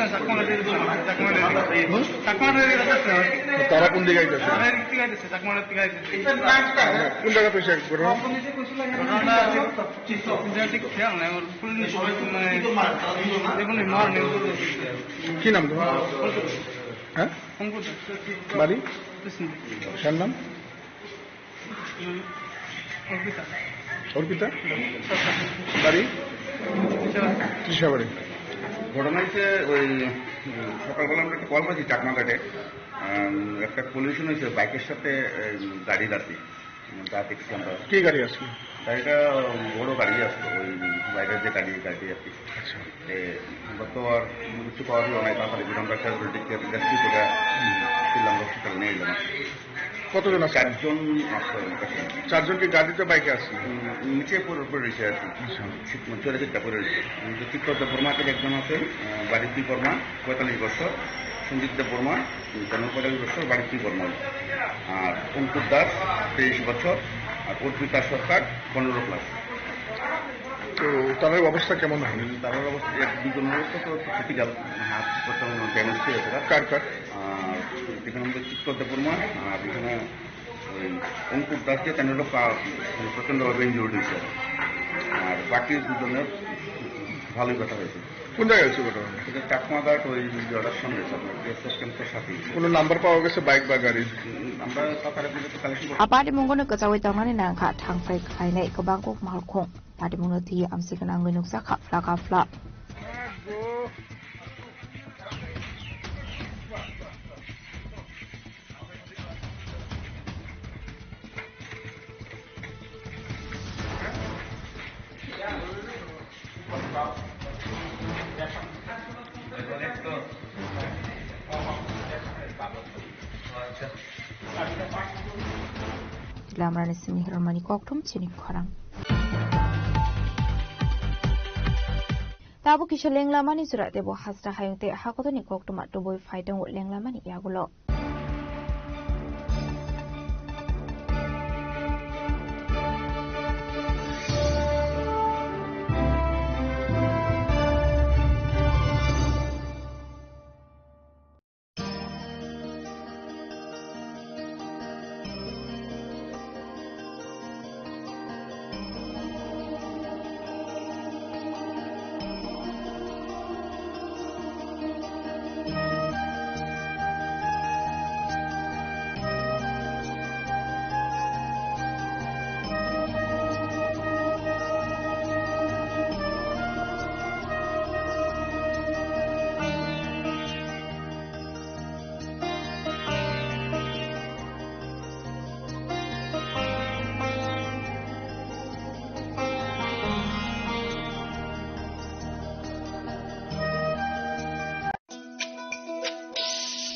চাকমা দিয়ে তারা কোন দিকে যাচ্ছে তারা দিকে যাচ্ছে চাকমা দিকে যাচ্ছে কোন জায়গা পেশা করো ঘটনা ঠিক খেয়াল নাই আমার পুলিশ সবাই মানে দেখুন মার নেই কি নাম তোমার হ্যাঁ বাড়ি কার নাম অর্পিতা বাড়ি ত্রিশাবাড়ি ঘটনা হচ্ছে ওই সকালবেলা আমরা একটা কল পাচ্ছি চাকমাঘাটে একটা পলিউশন হয়েছে বাইকের সাথে গাড়ি রাতে যা দেখছি আমরা কি গাড়ি আসলো গাড়িটা বড় গাড়ি আসলো ওই বাইরের যে গাড়ি আর কি আচ্ছা আমরা তো আর কিছু পাওয়া গেল না তারপরে আমরা ক্যাজুয়ালিটিকে রেস্কিউ করে শিলং হসপিটাল নিয়ে এলাম কতজন আছে চারজন কি গাড়িতে বাইকে আসছে নিচে পড়ে রয়েছে আর কি চলে চিটটা পড়ে রয়েছে চিত্রদেব বর্মাকে একজন আছে বাড়ির 2 বর্মা 45 বছর সঞ্জিত দেব বর্মা 45 বছর বাড়ির 2 বর্মা আর অঙ্কুর দাস 23 বছর আর অর্পিতা সরকার 15 প্লাস তো তাদের অবস্থা কেমন হয় তাদের অবস্থা দুজনের অবস্থা তো ক্রিটিক্যাল হাত প্রথম ড্যামেজ হয়েছে কার কার এখানে আমাদের চিত্রদেব বর্মা আর এখানে ওই অঙ্কুর দাসকে 13 প্রচন্ডভাবে ইনজুর্ড হয়েছে আর বাকি দুজনের ভালোই কথা হয়েছে কোন জায়গায় হয়েছে ঘটনা এটা চাকমাঘাট ওই জলার সামনে ক্যাম্পের সাথে কোনো নাম্বার পাওয়া গেছে বাইক বা গাড়ি আমরা সকালে collection Aparte mungo no kacawi tangani nang kha thang fai khai nei ka bangkok mal khong pati mungo ti amsi kana ngoi nuksa kha fla Lamrani simi hermani koktum chini khorang Tabu kisha lenglamani surate bo hasra hayungte hakotoni koktuma to boy fighting wo lenglamani yagulo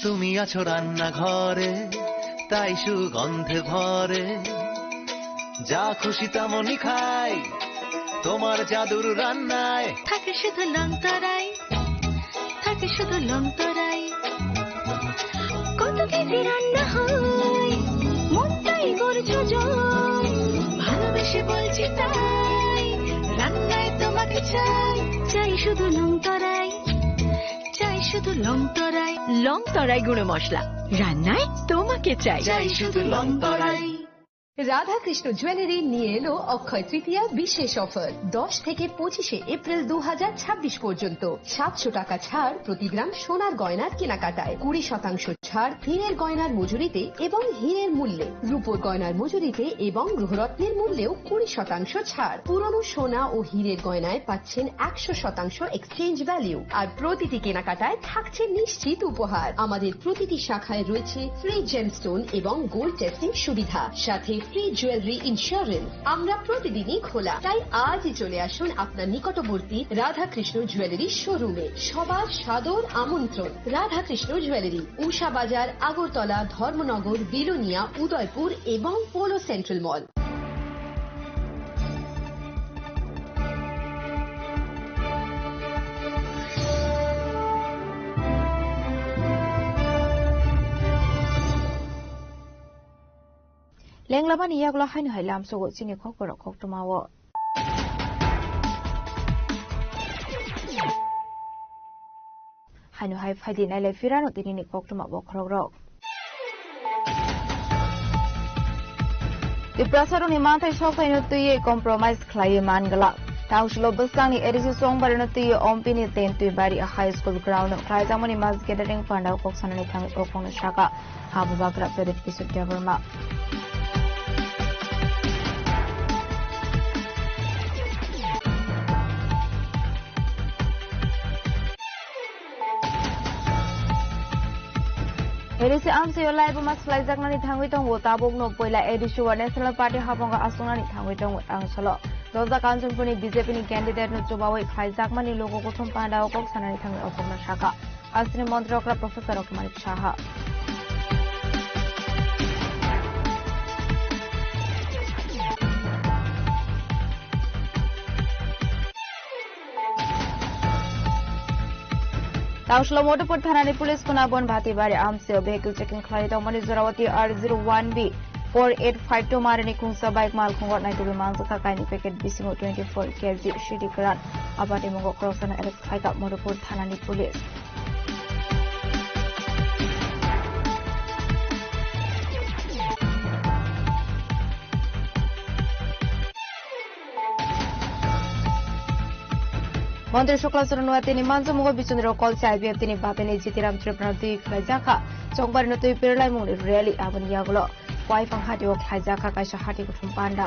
তুমি আছো রান্না ঘরে তাই সুগন্ধে ভরে যা খুশি তেমনই খাই তোমার জাদুর রান্নায় থাকে শুধু লংতরাই থাকে শুধু লংতরাই কত খেতে রান্না হয় মনটাই করছো জয় ভালোবেসে বলছি তাই রান্নায় তোমাকে চাই চাই শুধু লংতরাই চাই শুধু লংতরাই লং তরাই গুঁড়ো মশলা রান্নায় তোমাকে চাই চাই শুধু লংতরাই। রাধাকৃষ্ণ জুয়েলারি নিয়ে এলো অক্ষয় তৃতীয়া বিশেষ অফার 10 থেকে 25 এপ্রিল 2026 পর্যন্ত 700 টাকা ছাড় প্রতি গ্রাম সোনার গয়নার কেনাকাটায় 20% ছাড় হীরের গয়নার মজুরিতে এবং হীরের মূল্যে রূপোর গয়নার মজুরিতে এবং গ্রহরত্নের মূল্যেও 20% ছাড় পুরনো সোনা ও হীরের গয়নায় পাচ্ছেন 100% এক্সচেঞ্জ ভ্যালু আর প্রতিটি কেনাকাটায় থাকছে নিশ্চিত উপহার আমাদের প্রতিটি শাখায় রয়েছে ফ্রি জেমস্টোন এবং গোল্ড টেস্টিং সুবিধা সাথে ফ্রি জুয়েলারি ইন্স্যুরেন্স আমরা প্রতিদিনই খোলা তাই আজই চলে আসুন আপনার নিকটবর্তী রাধাকৃষ্ণ জুয়েলারি শোরুমে সবার সাদর আমন্ত্রণ রাধাকৃষ্ণ জুয়েলারি উষা বাজার আগরতলা ধর্মনগর বিলোনিয়া উদয়পুর এবং পোলো সেন্ট্রাল মল লেংলাবান ইয়াগলা হাইনো হাইলাম সগো চিনি খকর খকটমাও হাইনো হাই ফাইদি নাইলে ফিরানো দিনি খকটমা বখরগ্রক Diprasaroni mantai sofaino tuye compromise klaye mangala. Taushlo basangni edisi songbarino tuye ompini ten tuye bari a high school ground. Klaizamoni mas gathering fanda koksanani thang okon shaka. Abu Bakr Pedit Pisut Deverma. Edisi amsi olai bumas klaizaknani thangwi tong wo tabok no poila edisi wa national party haponga asungani thangwi tong angsalo doza kanjunpuni BJP ni candidate no chubawi klaizakmani logo kothom panda okok sanani thangwi okona shaka asni montrokra professor Okmar Shaha Taushlo Motopur Thanani Police Kunabon Bhatibari Amseo vehicle checking Khlaito Mani Zorawati R01B 4852 Marini Kungsa bike mal Kungot Naitubi Manzaka Kaini packet Bisingo 24 kg Shidi Karan Abati Mongo Krosana Alex Khaika Motopur Thanani Police Mantri Shukla Suranwati ni Manzo Mugo Bichundro call IBF tini Batani Jitiram Tripnati Klajaka Chongbar no Tui Pirlai Muni Rally Avan Yagulo Wife and Hati of Klajaka Kaisha Hati Kutum Panda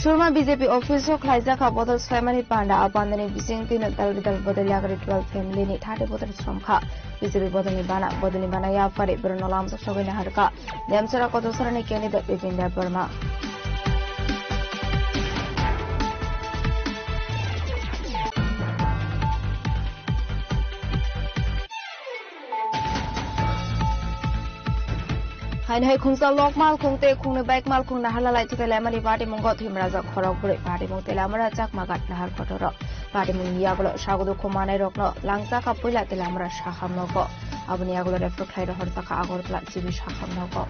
Shurma BJP official Klajaka Bottle Slamani Panda Abandani Bisingti Dal Bodaliagri 12 family ni Tati Bottle Stromka BJP Bodali Bana Ya Fari Brunolam Shogina Harka Demsara Kotosarani candidate within their Burma. Hai Kungsa Lokmal Kungte Kung Bike Mal Kung Nahala to the Lemani Party Mungot him Raza Korok Party Muntelamara Chak Magat Nahar Kotoro Party Munyago Shagudu Kumane Rokno Langsaka Pula Telamra Shaham Noko Abuniago Refro Klaido Horsaka Agorla Chibi Shaham Noko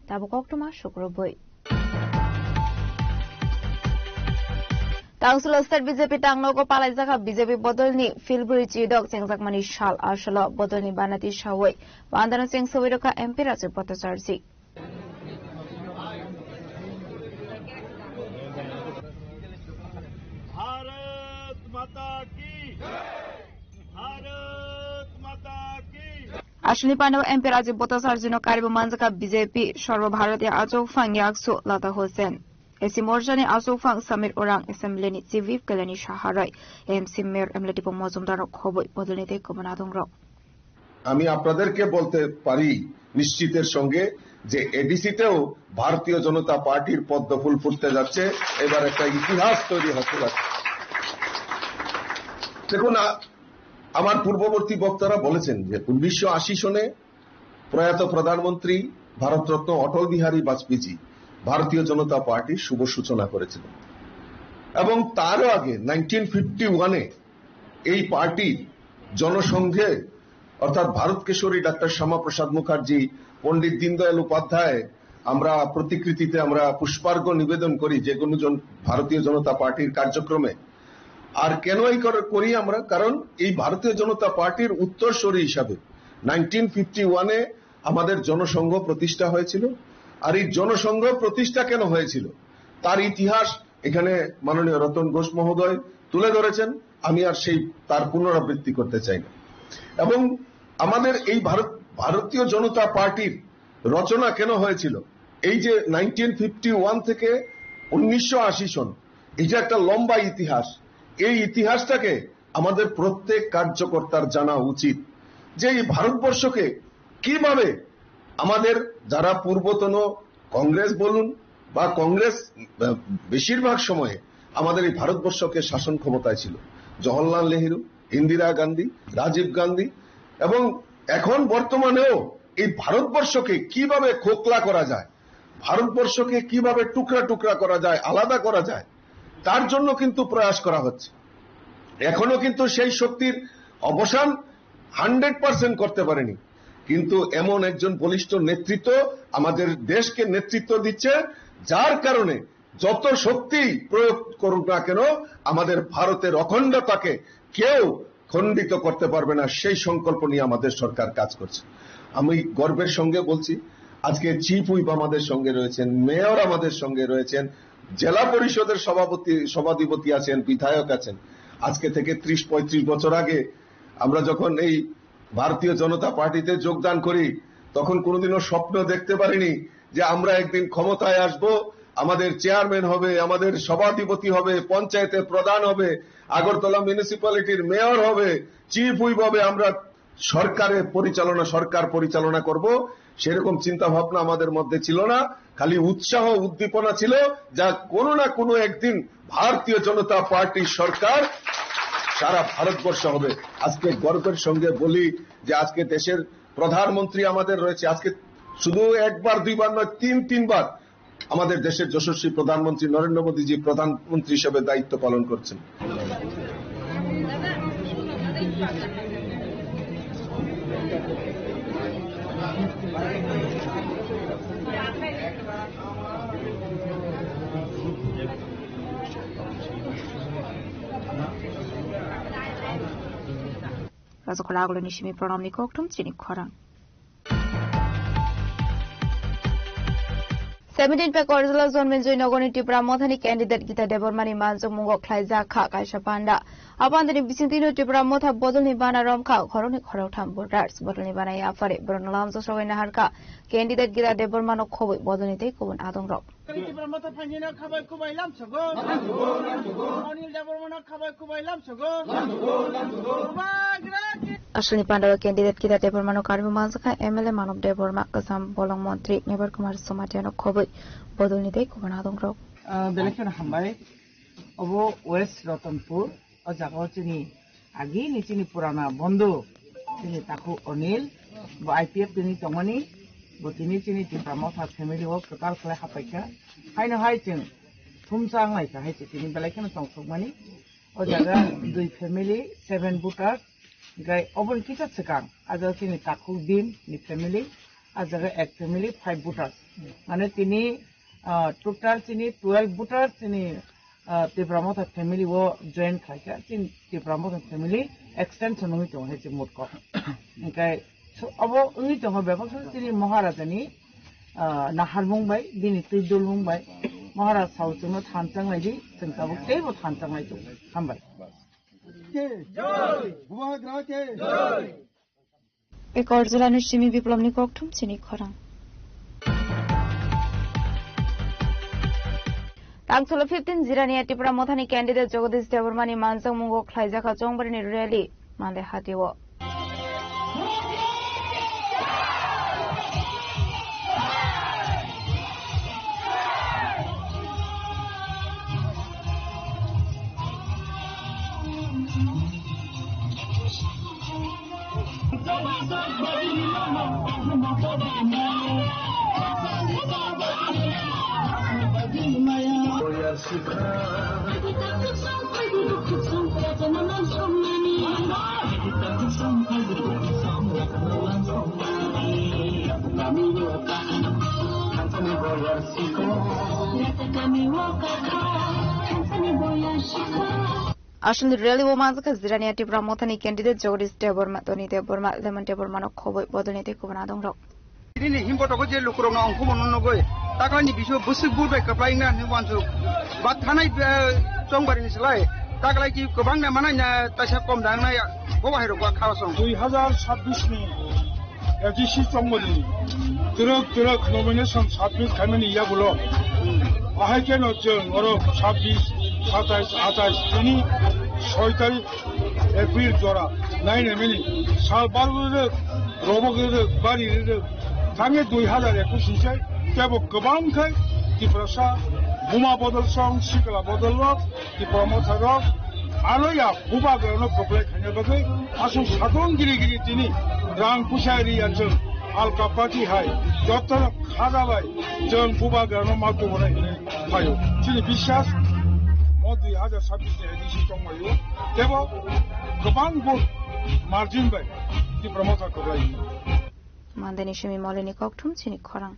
Tabukokuma Shukroboy Tangsulo State BJP Tangnoko Palazaka BJP Bodolni Filburi Chidok Sengzakmani Shal Ashalo Bodolni Banati Shawai Bandana Singh Sovidoka MP Rasu Potosarsi Bharat Mata Ki Bharat Mata Ki Ashni Pano MP Rasu Potosarsino Karibu Manzaka BJP Shorbo Bharati Achok Fang Yaksu Lata Hossein Esi Morjani Asufang Samir Orang Assembly ni Civiv Kalani Shaharai MC Mayor Emleti Pomozumdar Khoboi Bodolite Komanadongro আমি আপনাদেরকে বলতে পারি নিশ্চিতের সঙ্গে যে এডিসিতেও ভারতীয় জনতা পার্টির পদ্মফুল ফুটতে যাচ্ছে এবার একটা ইতিহাস তৈরি হতে যাচ্ছে দেখুন, আমার পূর্ববর্তী বক্তারা বলেছেন যে 1980 সনে প্রয়াত প্রধানমন্ত্রী ভারতরত্ন অটল বিহারী বাজপেয়ী ভারতীয় জনতা পার্টির শুভ সূচনা করেছিলেন এবং তারও আগে 1951-এ এই পার্টি জনসংঘে অর্থাৎ ভারত কেশরী ডাক্তার শ্যামাপ্রসাদ মুখার্জি, পণ্ডিত দীনদয়াল উপাধ্যায় আমরা প্রতিকৃতিতে আমরা পুষ্পার্ঘ নিবেদন করি যে কোনো ভারতীয় জনতা পার্টির কার্যক্রমে। আর কেন এই করি আমরা? কারণ এই ভারতীয় জনতা পার্টির উত্তরসূরি হিসাবে 1951-এ আমাদের জনসংঘ প্রতিষ্ঠা হয়েছিল। আর এই জনসংঘ প্রতিষ্ঠা কেন হয়েছিল তার ইতিহাস এখানে মাননীয় রতন ঘোষ মহোদয় তুলে ধরেছেন, আমি আর তার পুনরাবৃত্তি করতে চাই না। এবং আমাদের এই ভারতীয় জনতা পার্টির রচনা কেন হয়েছিল, এই যে 1951 থেকে 1980 সন, এটা একটা লম্বা ইতিহাস। এই ইতিহাসটাকে আমাদের প্রত্যেক কার্যকর্তার জানা উচিত যে এই ভারতবর্ষকে কিভাবে আমাদের যারা পূর্বতন কংগ্রেস বলুন বা কংগ্রেস বেশিরভাগ সময়ে আমাদের এই ভারতবর্ষকে শাসন ক্ষমতায় ছিল, জওহরলাল নেহেরু, ইন্দিরা গান্ধী, রাজীব গান্ধী, এবং এখন বর্তমানেও এই ভারতবর্ষকে কিভাবে খোকলা করা যায়, ভারতবর্ষকে কিভাবে টুকরা টুকরা করা যায়, আলাদা করা যায়, তার জন্য কিন্তু প্রয়াস করা হচ্ছে। এখনো কিন্তু সেই শক্তির অবসান 100% করতে পারেনি, কিন্তু এমন একজন বলিষ্ঠ নেতৃত্ব আমাদের দেশকে নেতৃত্ব দিচ্ছে, যার কারণে যত শক্তি প্রয়োগ করুক না কেন আমাদের ভারতের অখণ্ডতাকে কেউ খণ্ডিত করতে পারবে না, সেই সংকল্প নিয়ে আমাদের সরকার কাজ করছে। আমি গর্বের সঙ্গে বলছি, আজকে চিফ হুইপ আমাদের সঙ্গে রয়েছেন, মেয়র আমাদের সঙ্গে রয়েছেন, জেলা পরিষদের সভাধিপতি আছেন, বিধায়ক আছেন। আজকে থেকে 30-35 বছর আগে আমরা যখন এই ভারতীয় জনতা পার্টিতে যোগদান করি তখন কোনোদিনও স্বপ্ন দেখতে পারিনি যে আমরা একদিন ক্ষমতায় আসব, আমাদের চেয়ারম্যান হবে, আমাদের সভাধিপতি হবে, পঞ্চায়েতের প্রধান হবে, আগরতলা মিউনিসিপ্যালিটির মেয়র হবে, চিফ হুইপ হবে, আমরা সরকার পরিচালনা করব। সেরকম চিন্তা ভাবনা আমাদের মধ্যে ছিল না, খালি উৎসাহ উদ্দীপনা ছিল, যা কোনো না কোনো একদিন ভারতীয় জনতা পার্টির সরকার সারা ভারতবর্ষ হবে। আজকে গর্বের সঙ্গে বলি যে আজকে দেশের প্রধানমন্ত্রী আমাদের রয়েছে, আজকে শুধু একবার দুইবার নয়, 3-3 আমাদের দেশের যশস্বী প্রধানমন্ত্রী নরেন্দ্র মোদীজি প্রধানমন্ত্রী হিসেবে দায়িত্ব পালন করছেন। রাজকলাগুলো নিশিমি প্রণাম নিকটম চিনি খরাং 17 पे करजला जन्मेन जय नगरनि टिप्रा मथानि कैंडिडेट गीता देबरमानि मानजों मुंगो ख्लाइजा खा कायसा पांडा आपान्दनि बिसिंतिनो टिप्रा मथा बदलनि बाना रमखा घरनि घराव थाम भोटार्स बदलनि बानाय आफारे बरनलाम जसगै नाहारका कैंडिडेट गीता देबरमानो खबै बदलनिते गुबुन आदंरक टिप्रा मथा फाइनेना खाबाय कुबाय लामसगो अनिल देबरमानो खाबाय कुबाय लामसगो Ashley Pandava candidate Kita Debormano Karmi Mazaka, MLA Manov Deborma, Kasam Bolong Montri, Never Kumar Somatiano Kobe, Bodolni de Kubanadon Rock. Belection Hambai, Ovo West Rotanpur, Ozakotini, Agi, Nitini Purana, Bondo, Taku O'Neill, IPF Tini Tomani, Botini to promote her family work, total Hapaka, Hino Haitin, Tumsang like a Haiti Belection of money, Ozaga, the family, 7 booters. Guy over kita sekang, ada sini takut dim ni family, ada ek family 5 booters. Mana sini total sini 12 booters sini the promoter family wo join kaya, sini the promoter family extension nungi tu hai cemut ko. Guy so abo nungi tu hai bapa so sini Maharashtra ni nahar Mumbai, dini Tidul Mumbai, Maharashtra South tu no thancang lagi, tentang tebo thancang lagi tu, hambai. एक अर्जुला निश्चिमी विप्लव निकोक्ठुम चिनी खरां तांगथुला 15 जिरानि टिप्रा मथानि candidate Jagdish देबरमानि मानजों मुंगो ख्लाइजाखा जंगबरिनि रैली माले हातिवो আসলে রেলি ওমাজকা জিরানিয়া টিপ্রা মথানি ক্যান্ডিডেট জগদীশ দেববর্মা তনি দেববর্মা লেমন দেববর্মানো খবর বদলনিতে কুবনা দং রক ini himboto je lukurong na ongko monon nogoi takani bisu busuk burbe kaplai na ni wanju bat thanai chongbari ni selai taklai ki kobang na manai na tasa kom dang na bo bahiro ba khawasong 2026 ni ADC চংমরি 드럭 노미네이션 26 가면 이야기로 아하케는 저 어로 26 27 তিনি 6 তারিখ April জোড়া 9 এমনি সাল বারুর রোবগের বাড়ির 당해 2029년 대북 그방kai 디프라사 부마 보들성 시글라 보들럭 디프라모타럭 아노야 부바가노 프로플레 카냐바게 아수 사동 기리기리 티니 랑 부샤리야 정 알카파티 하이 저터 카다바이 정 부바가노 마고보네 하요 지니 비샤스 모두 2030년 에디시 정말요 대북 그방고 마진바이 디프라모타 코라이 mandani shimi moleni kokthum chini khorang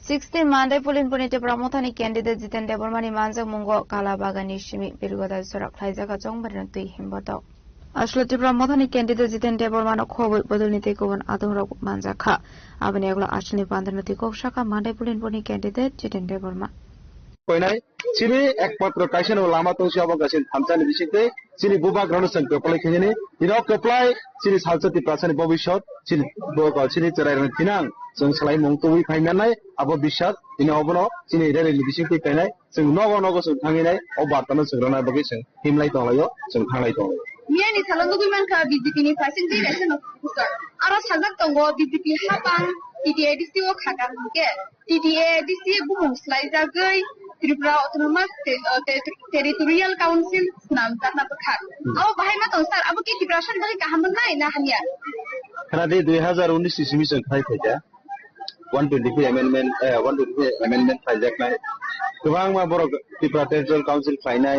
16 Monday Pulin Punite Pramothani candidate Jiten Debormani Manjak Mungo Kalabagani Shimi Bilgoda Sorak Khaijaga Jongbaran Tui Himboto Ashloti Pramothani candidate Jiten Debormano Khoboi Bodolnite Koban Adorok Manjaka Abani Agla Ashlini Pandanati Kokshaka Monday Pulin Puni candidate Jiten Deborma কইনাই চিনি একমাত্র কাইছেন লামা তংসি অবকাশিন থামচানি বিশিতে চিনি বুবা গ্রহণসং কপলাই খেজেনি দিনক কপলাই চিনি সালসতি প্রাসানি ভবিষ্যৎ চিনি বগল চিনি চরাইরন তিনাং जों सलाय मंगतुइ फाइनानै आबो बिसात दिनै अबनो चिनि रेलि बिसिंति फाइनाय जों नगो नगो जों थांगिनाय अ बार्तानो जोंना बगे जों हिमलाय दंलायो जों थांलाय दं मियानि सालंगुइ मानका बिजेपिनि फारसेन्टि रेसन अफिसार आरो साजाक दंगो बिजेपि हाबां टिडिएडिसि ओ खागामके टिडिएडिसि बुमुस्लाय जागै त्रिपुरा अटोनोमास टेरिटोरियल काउन्सिल नाम जाना बखा आव बाहायमा दं सार आबो के डिप्रेसन बगे गाहामन नाय ना हानिया खानादि 2019 सिमिसन थाय फैजा 123 amendment फाइजाकनाय गोबां मा बर' त्रिपुरा टेरिटोरियल काउन्सिल फाइनाय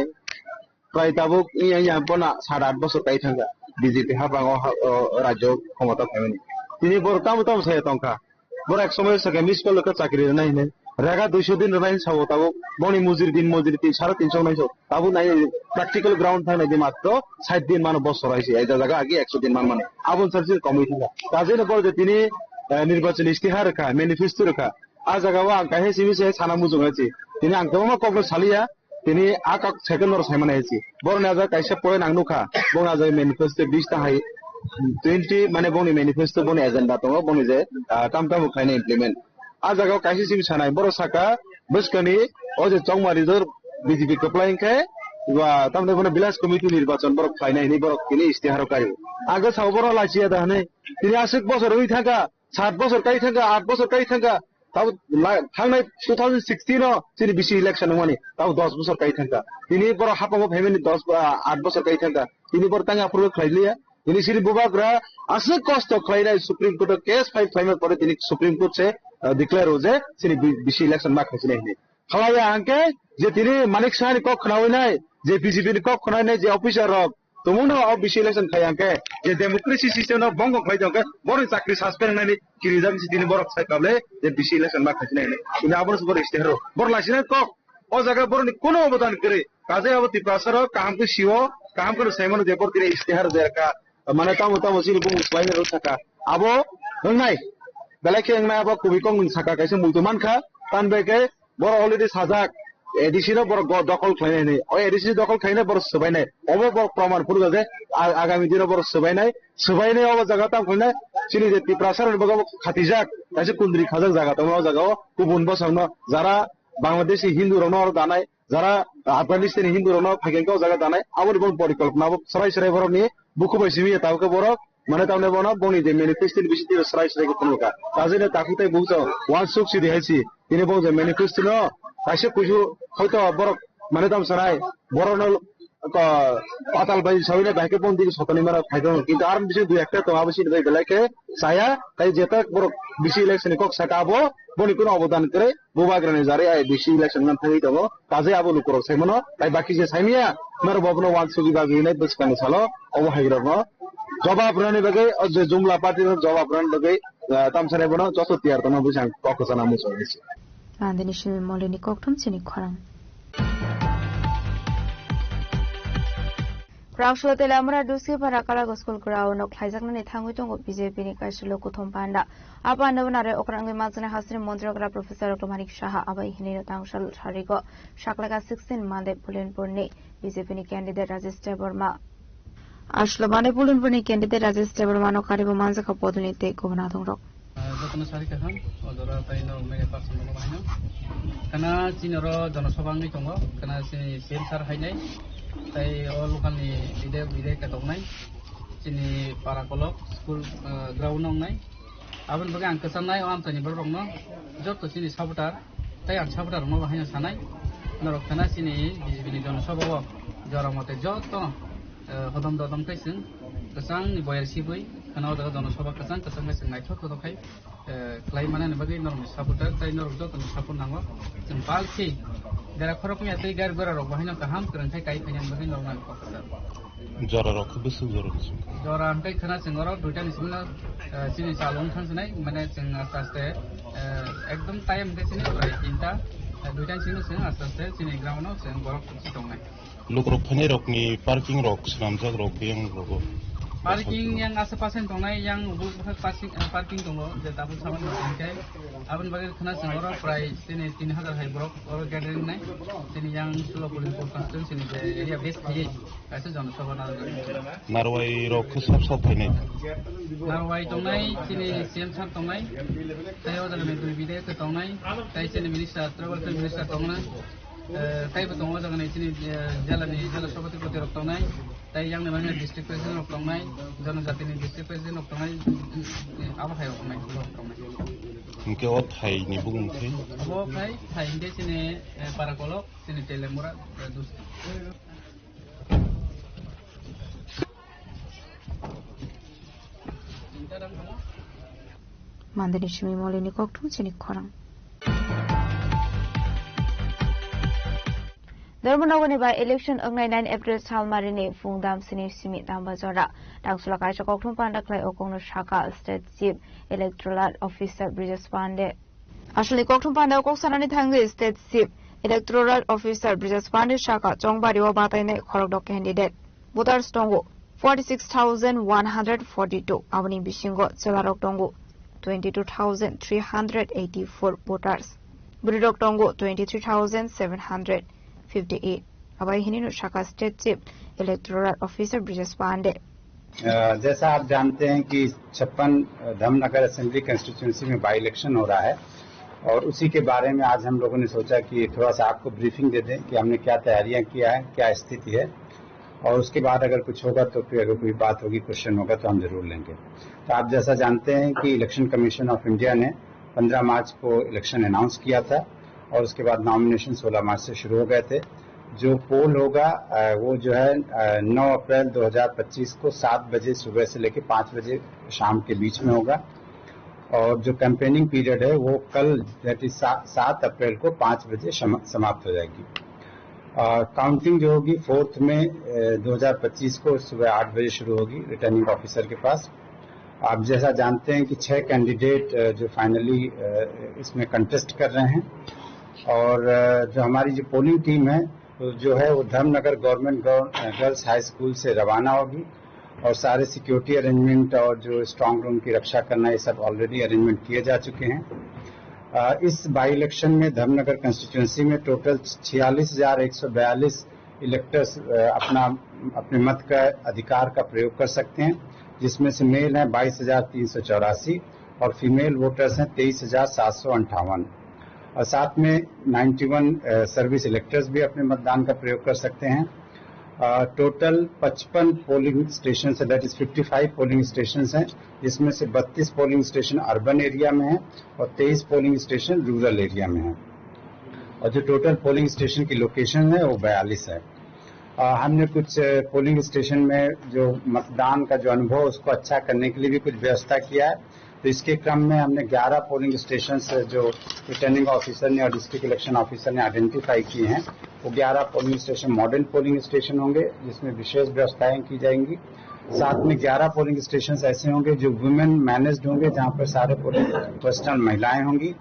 प्राय ताबुक इया बना 7-8 বছর কাই थांगा बिजेपि हाबाङाव राज्य क्षमता फाइमानि दिनै बर' ताम साया तंखा बर' एक समय सके मिस कल का चाकरी नायने रेगा 200 दिन राइन साव ताबुक बनि मुजिर 350 नायसो ताबु नाय प्र्याक्टिकल ग्राउन्ड थांनाय दि मात्र 60 दिन मान बছর आइसि आइदा जागा आगे 100 दिन मान माने आबुन सरसिल कमिटि ताजेन बर जे तिनी निर्वाचन इस्तिहार रखा मैनिफेस्टो रखा आ जगह आं काहे सिमिसे साना मुजुंगाची तिनी आं गोबां कबल सालिया तिनी आका सेकेन्ड और साइमन आइसी बरना जा काइसे पॉइंट आं नुखा बना जा मैनिफेस्टो 20 ता हाय 20 माने बनि मैनिफेस्टो बनि एजेंडा दङ बनि जे ताम खायने इमप्लिमेंट आ जगह काइसे सिम सानाय बर साका बसकनि ओ जे चौमारिजर बीजेपी कप्लाइंखे वा तामने बने बिलास कमिटि निर्वाचन बर खायनाय नि बर किनि इस्तिहार कायो आगे सावबर लाचिया दाने तिनी आसिक बছর হই থাকা 7 বছর কাই থাকা 8 বছর কাই থাকা তাও थांनाय 2016 চিনি বিসি ইলেকশন মানে তাও 10 বছর কাই থাকা তিনি বড় হাপাঙ্গ ফ্যামিলি 8 বছর কাই থাকা তিনি বড় তাঙ্গা পুরো খাইলিয়া তিনি সিরি বুবাগ্রা আসে কষ্ট খাইলাই supreme court case file final করে তিনি সুপ্রিম কোর্ট সে ডিক্লেয়ার हो जे চিনি বিসি ইলেকশন মা খাইছিনে নি খালায়া আঙ্কে যে তিনি মানিক সাহানি কক খনাওই নাই যে বিজেপি নি কক খনাই নাই যে অফিসার রব तुमुनो अब बिसि इलेक्शन खायांके जे डेमोक्रेसी सिस्टम न बंग खाइदोंके बरो चाकरी सासपेन नानि किरिजाम सिटिनि बरो साइकाबले जे बिसि इलेक्शन मा खाइने नि आबरस बर इस्तेहार बर लासिना कक ओ जगह बरनि कोनो अवदान करे काजे अब तिप्रासर काम के सिओ काम को सेमन देपर तिरे इस्तेहार देरका माने तामो सिनि बुं स्लाइने रो थाका आबो होंनाय बेलाके होंनाय अब कुबिकं साका काइसे मुलतमानखा तानबेके बर अलरेडी साजाक एडिसिनो बर दखल खाइनाय ओ एडिसि दखल खाइनाय बर सबायनाय अबो बर प्रमाण पुरगा जे आगामी दिनाव बर सबायनाय अब जागा ताम खाइनाय सिनि जे तिप्रासार बगा खातिजाक काइसे कुन्द्रि खाजाक जागा ताम जागा गुबुन बसावनो जारा बांग्लादेशी हिन्दू रनो दानाय जारा आफगानिस्तानी हिन्दू रनो फाइकेंकाव जागा दानाय आबर बन परिकल्पना सराय बरनि बुखुबाय सिमि तावके बर माने तामने बना बनि जे मैनिफेस्टो बिसिति सराय को तनुका ताजेने ताकुताय बुझो वान सुक सिदि हाइसि तिनि बं जे मैनिफेस्टो काइसे कुजु हयतो बर माने ताम सराय बरनो পাতাল ভাই সবাই বাইকে বন্দি সতনি মারা খাইতো কিন্তু আর বেশি দুই একটা তো আবশ্যি বেলাকে saya তাই যেটা বড় বেশি ইলেকশন কক সাকাবো বনি কোনো অবদান করে বুবাগ্রানে যারে বেশি ইলেকশন নাম থাকি দবো কাজে আবো লুকরক সাইমনো তাই বাকি যে সাইমিয়া মের ববনো ওয়ান সুবিধা গিনে বসকানি সালো অবহাইরব জবাব রানি বাগে যে জুমলা পার্টির জবাব রানি বাগে তামসারে বনো যত তিয়ার তনো বুঝান ককসনা মুসো হইছে আন্দিনি শিমি মলিনি ককঠম চিনি খরাং Rangshulate lamra dusi para kala goskul grau nok khaijaknani thangui tongo BJP ni kaisilo kuthom panda apa nabanare okrangni majane hasri mantri okra professor Dr. Manik Saha abai hiniro tangshal shariko shaklaga 16 mande pulenpurni BJP ni candidate Rajesh Debarma ashlo mane pulenpurni candidate Rajesh Debarma no karibo manjaka podunite gobna dongrok যতনা সারিকা খান অদরা তাইনো মেগে person দङ बाहायनो kana cinoro jonosabangni tongo kana sini sensar hainai tai o lokalni bide ka tongnai sini parakolok school ground nongnai abon baga ang kesanai o amtani borongno joto sini sabutar tai ang sabutar no bahaino sanai norok kana sini bijbini jonosabago joramote joto hodom dodom kaising kesang ni boyer sibui kana odaga jonosaba kesang kesang naithok tokai klai mana ne bagi normal sabutar tai norok joto sapun nango jeng palki dara khoroknya tai gar gora rok bahaino kaham kranthai kai phainan bagi normal kokasar jora rok besu jora amkai khana singoro duita nismina sini salon thansnai mane sing astaste ekdom time de sini prai tinta duita sini sing astaste sini ground no sing borok sitongnai lukrok phane rokni parking rok sramjak rok beng rogo parking yang asa-pasen tongnai yang ubul parking tongo je tapun saman bangkai abon bagi khana singoro prai sini 3000 hai borok or gathering nai sini yang sulo polin constitution sini je area base thai kaise jonosabha narwai rok sab thainai narwai tongnai sini CM sar tongnai tai odal me dui bide ke tongnai tai sini minister travel minister tongnai tai betongo jangan sini jala sabati ko terok tongnai tai yang namanya district president of tongnai janajati ni district president of tongnai aba hai tongnai ke o thai ni bung thai abo thai inde sini parakolok sini telemura dus mandani shimi molini kokthum chini khorang Dharmanagani by election of 9 April Salmarini Fungdam Sini Simi Dambazora Daxulaka Koktum Pandaklai Okono Shaka State Chief Electoral Officer Bridges Pande Ashli Koktum Panda Koksanani Tangi State Chief Electoral Officer Bridges Pande Shaka Jongbari Obatane Korok candidate Voters Tongo 46,142 Avani Bishingo Selarok Tongo 22,384 voters Buridok Tongo 23,758 अबाई हिनी शाखा state chief electoral officer Brijesh Pandey जैसा आप जानते हैं कि 56 Dharmanagar assembly constituency में by election हो रहा है और उसी के बारे में आज हम लोगों ने सोचा कि थोड़ा सा आपको ब्रीफिंग दे दें कि हमने क्या तैयारियां किया है क्या स्थिति है और उसके बाद अगर कुछ होगा तो फिर अगर कोई बात होगी क्वेश्चन होगा तो हम जरूर लेंगे। तो आप जैसा जानते हैं कि इलेक्शन कमीशन ऑफ इंडिया ने 15 मार्च को इलेक्शन अनाउंस किया था और उसके बाद नॉमिनेशन 16 मार्च से शुरू हो गए थे। जो पोल होगा वो जो है 9 अप्रैल 2025 को 7 बजे सुबह से लेकर 5 बजे शाम के बीच में होगा और जो कैंपेनिंग पीरियड है वो कल 7 अप्रैल को 5 बजे समाप्त हो जाएगी। काउंटिंग जो होगी 4 मई 2025 को सुबह 8 बजे शुरू होगी रिटर्निंग ऑफिसर के पास। आप जैसा जानते हैं कि 6 कैंडिडेट जो फाइनली इसमें कंटेस्ट कर रहे हैं और जो हमारी जो पोलिंग टीम है जो है वो Dharmanagar government girls high school से रवाना होगी और सारे सिक्योरिटी अरेंजमेंट और जो स्ट्रांग रूम की रक्षा करना ये सब ऑलरेडी अरेंजमेंट किए जा चुके हैं। इस बाई इलेक्शन में धर्मनगर कंस्टिट्यूंसी में टोटल 46,142 इलेक्टर्स अपने मत का अधिकार का प्रयोग कर सकते हैं जिसमें से मेल हैं 22,384 और फीमेल वोटर्स हैं 23,758 और साथ में 91 सर्विस इलेक्टर्स भी अपने मतदान का प्रयोग कर सकते हैं। टोटल 55 पोलिंग स्टेशन है दैट इज 55 पोलिंग स्टेशन हैं जिसमें से 32 पोलिंग स्टेशन अर्बन एरिया में है और 23 पोलिंग स्टेशन रूरल एरिया में है और जो टोटल पोलिंग स्टेशन की लोकेशन है वो 42 है। हमने कुछ पोलिंग स्टेशन में जो मतदान का जो अनुभव उसको अच्छा करने के लिए भी कुछ व्यवस्था किया है। तो इसके क्रम में हमने 11 पोलिंग स्टेशन जो रिटर्निंग ऑफिसर ने और डिस्ट्रिक्ट इलेक्शन ऑफिसर ने आइडेंटिफाई किए हैं, वो 11 polling station model polling station होंगे जिसमें विशेष व्यवस्थाएं की जाएंगी। साथ में 11 पोलिंग स्टेशन ऐसे होंगे जो वुमेन मैनेज्ड होंगे, जहां पर सारे पोलिंग पर्सनल महिलाएं होंगी,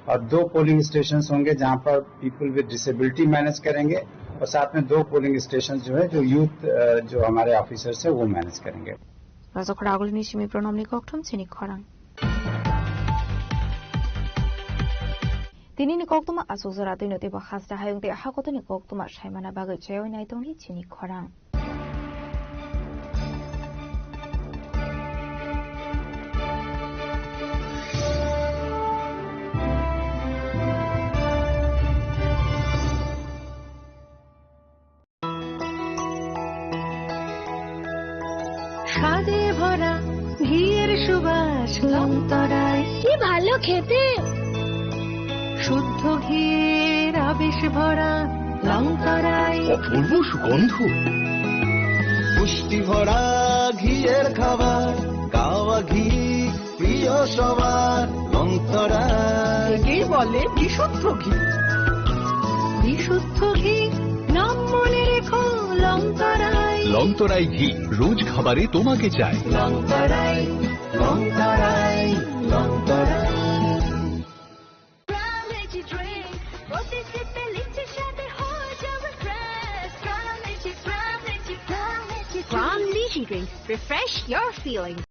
और 2 पोलिंग स्टेशन होंगे जहां पर पीपल विद डिसेबिलिटी मैनेज करेंगे, और साथ में 2 पोलिंग स्टेशन जो है जो यूथ जो हमारे ऑफिसर्स है वो मैनेज करेंगे। Tini ni koktuma asuzara tini tiba khasta hayung te hakoto ni koktuma shaimana bagai cheo nai tongni chini khorang. স্বাদে ভরা ঘিয়ের সুবাস লংতরায় কি ভালো খেতে শুদ্ধ ঘিয়ের আবেশ ভরা লংতরায় অপূর্ব সুগন্ধ পুষ্টি ভরা ঘিয়ের খাবার গাওয়া ঘি প্রিয় সবার লংতরায় কি বলে বিশুদ্ধ ঘি বিশুদ্ধ ঘি নাম মনে রেখো লংতরায় লংতরাই ঘি রোজ খাবারে তোমাকে চাই লংতরাই লংতরাই লংতরাই Grand Lychee Drink. Refresh your feelings.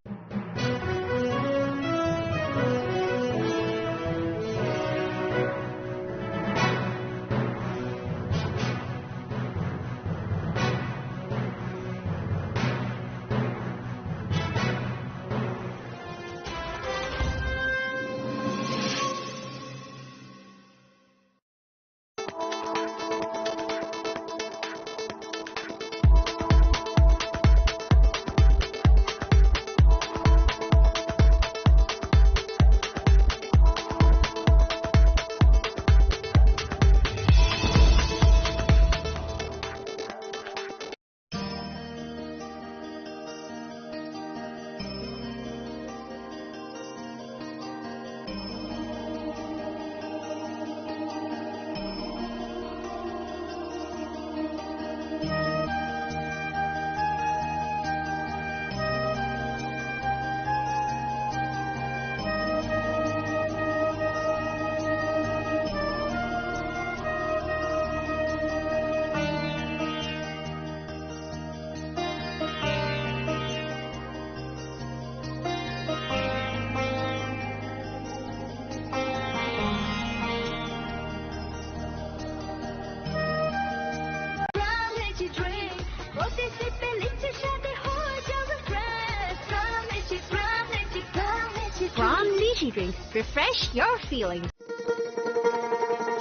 Grand Lychee Drink. Refresh your feelings.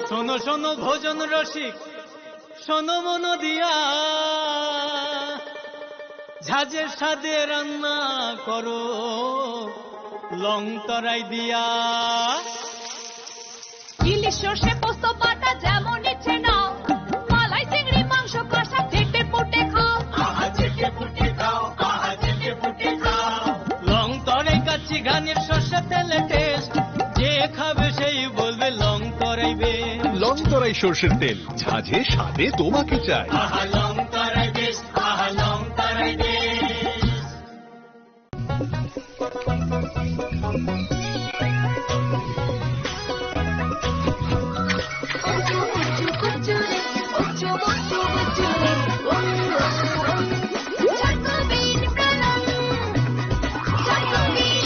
শোনো শোনো ভোজন রসিক শোনো মন দিয়া ঝাঁঝের সাদে রান্না করো লং তরাই দিয়া ইলিশ সর্ষে পোস্ত বাটা যেমন ইচ্ছে নাও মালাই চিংড়ি মাংস কষা চেটে পুটে খাও আহা চেটে পুটে খাও আহা চেটে পুটে খাও লং তরাই কাচ্চি ঘানির সর্ষে তেলে টেস্ট যে খাবে সেই বলবে লং তরাইবে লং তরাই সর্ষের তেল ঝাঁঝে স্বাদে তোমাকে চাই আহা লং তরাই বেশ আহা লং তরাই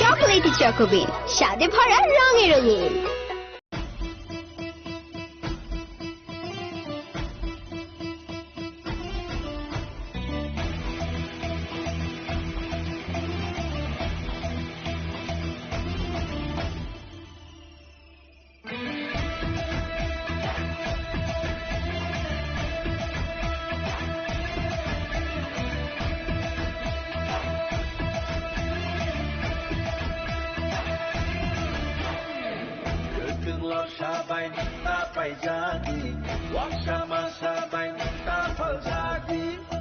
চকোলেটি চকোবিন স্বাদে ভরা রঙে রঙিন Sabay nita pay jadi, wag sama sabay nita pal jadi.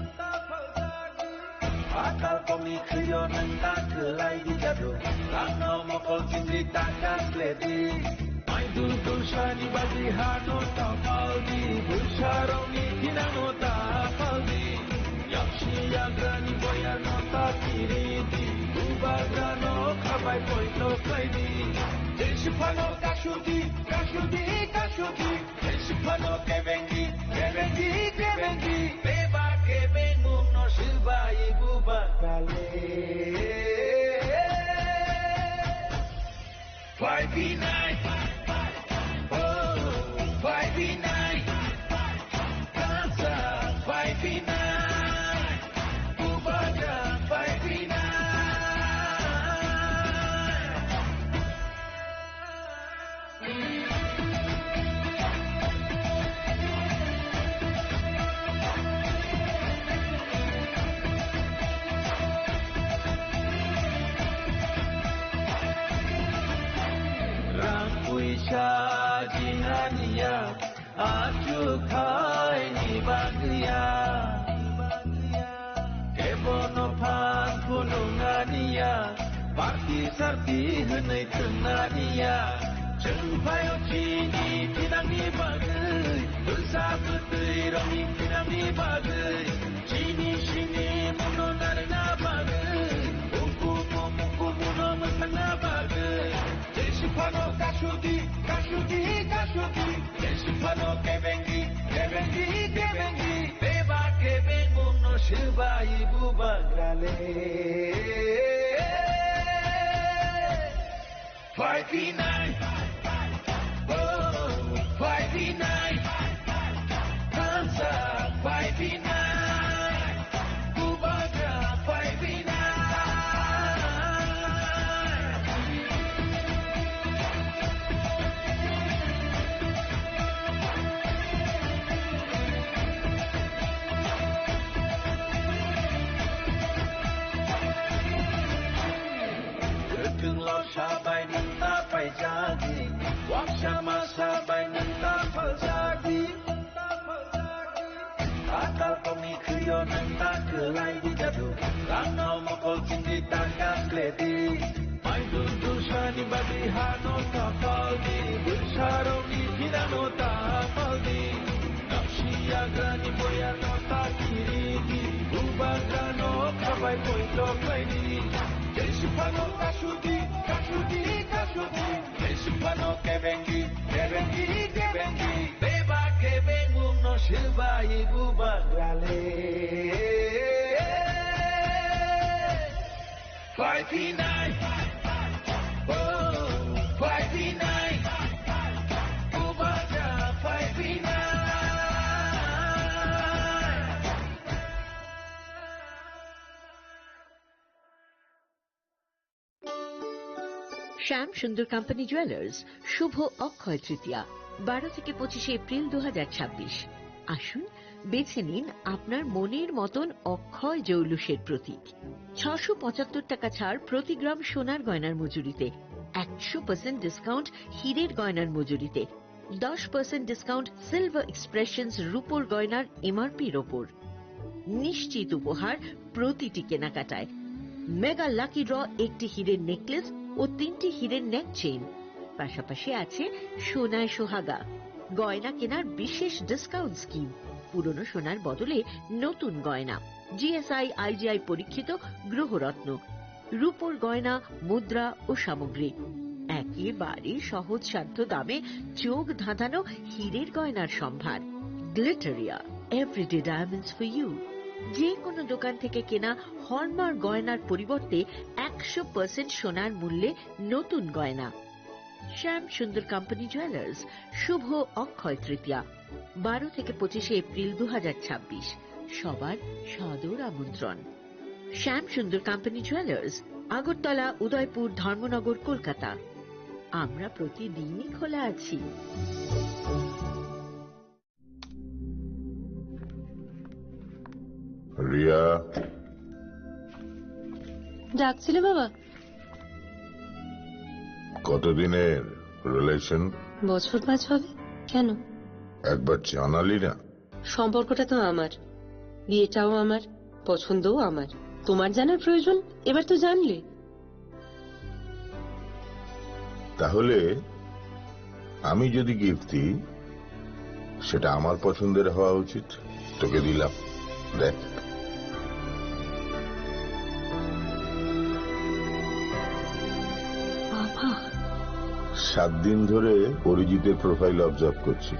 Bakal komikyo nang takelai di jadu Rano mokol cindri takas ledi Mai dul shani bagi hano tapaldi Bulsharoni kinano tapaldi Yakshi yagrani boya no takiridi Ubagano kabai poito kaidi Deshipano kashudi, kashudi, kashudi Deshipano kevengi, kevengi, kevengi Beba kevengu no shibai bubakale 5v9 Oh, 5v9 Dansa 5v9 Bubaga 5v9 Isha jinania acukai ni bagia Kebono pan punungania Parti sarti henai tenania Cenpayo cini pinang ni bagai Bersab betui romi pinang ni bagai Cini sini muno narina bagai Muku muno mesana bagai Deshipano kashudi, kashudi, kashudi Deshipano kevengi, kevengi, kevengi Beba kevengu no shibai bubagrale 5v9 Oh, 5v9 Dansa 5v9 Bubagra 5v9 Sabai nanta pai jadi Wakshama sabai nanta pal jadi Bakal komikyo nanta kelai di jadu Rano mokol cindi takas ledi Mai dul shani bagi hano tapaldi Bulsharoni kinano tapaldi Nakshi agrani boya no takiridi Ubagano kabai poito kaidi Deshipano kashudi, kashudi, kashudi Deshipano kevengi, kevengi, kevengi Beba kevengu no shibai bubagrale 5v9 Oh, 5v9 Bubagra 5v9 শ্যাম সুন্দর company jewellers শুভ অক্ষয় তৃতীয়া 12 থেকে 25 April 2026 আসুন বেছে নিন আপনার মনের মতন অক্ষয় জৌলুসের প্রতীক 675 টাকা ছাড় প্রতি গ্রাম সোনার গয়নার মজুরিতে 100% ডিসকাউন্ট হীরের গয়নার মজুরিতে 10% ডিসকাউন্ট সিলভার এক্সপ্রেশনস রূপোর গয়নার এমআরপির ওপর নিশ্চিত উপহার প্রতিটি কেনাকাটায় মেগা লাকি ড্র একটি হীরের নেকলেস ও 3টি হীরের নেক চেইন পাশাপাশি আছে সোনায় সোহাগা গয়না কেনার বিশেষ ডিসকাউন্ট স্কিম পুরনো সোনার বদলে নতুন গয়না জিএসআই আইজিআই পরীক্ষিত গ্রহরত্ন রূপোর গয়না মুদ্রা ও সামগ্রী একেবারে সহজসাধ্য দামে চোখ ধাঁধানো হীরের গয়নার সম্ভার Glitteria everyday diamonds for you যে কোনো দোকান থেকে কেনা হলমার্ক গয়নার পরিবর্তে 100% সোনার মূল্যে নতুন গয়না শ্যাম সুন্দর কোম্পানি জুয়েলার্স শুভ অক্ষয় তৃতীয়া 12 থেকে 25 এপ্রিল 2026 সবার সাদর আমন্ত্রণ শ্যাম সুন্দর কোম্পানি জুয়েলার্স আগরতলা উদয়পুর ধর্মনগর কলকাতা আমরা প্রতিদিনই খোলা আছি রিয়া ডাকছিলে বাবা কতদিনের রিলেশন বছর 5 হবে কেন একবার জানালি না সম্পর্কটা তো আমার বিয়েটাও আমার পছন্দও আমার তোমার জানার প্রয়োজন এবার তো জানলে। তাহলে আমি যদি গিফট দিই সেটা আমার পছন্দের হওয়া উচিত। তোকে দিলাম, দেখ। বাবা, 7 দিন ধরে অরিজিতের প্রোফাইল অবজার্ভ করছি।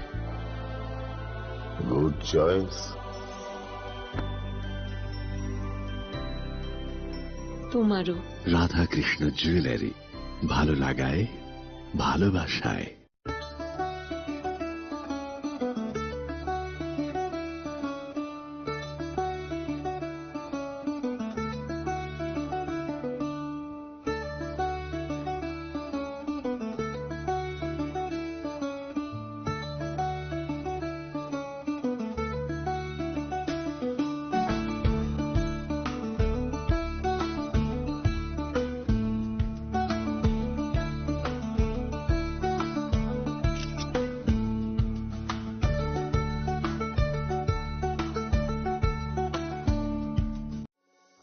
Good choice. তোমারও। রাধাকৃষ্ণ জুয়েলারি, ভালো লাগায় ভালোবাসায়।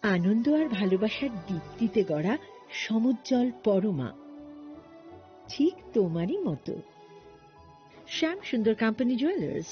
আনন্দ আর ভালোবাসার দীপ্তিতে গড়া সমুজ্জ্বল পরমা, ঠিক তোমারই মতো। শ্যাম সুন্দর কোম্পানি জুয়েলার্স।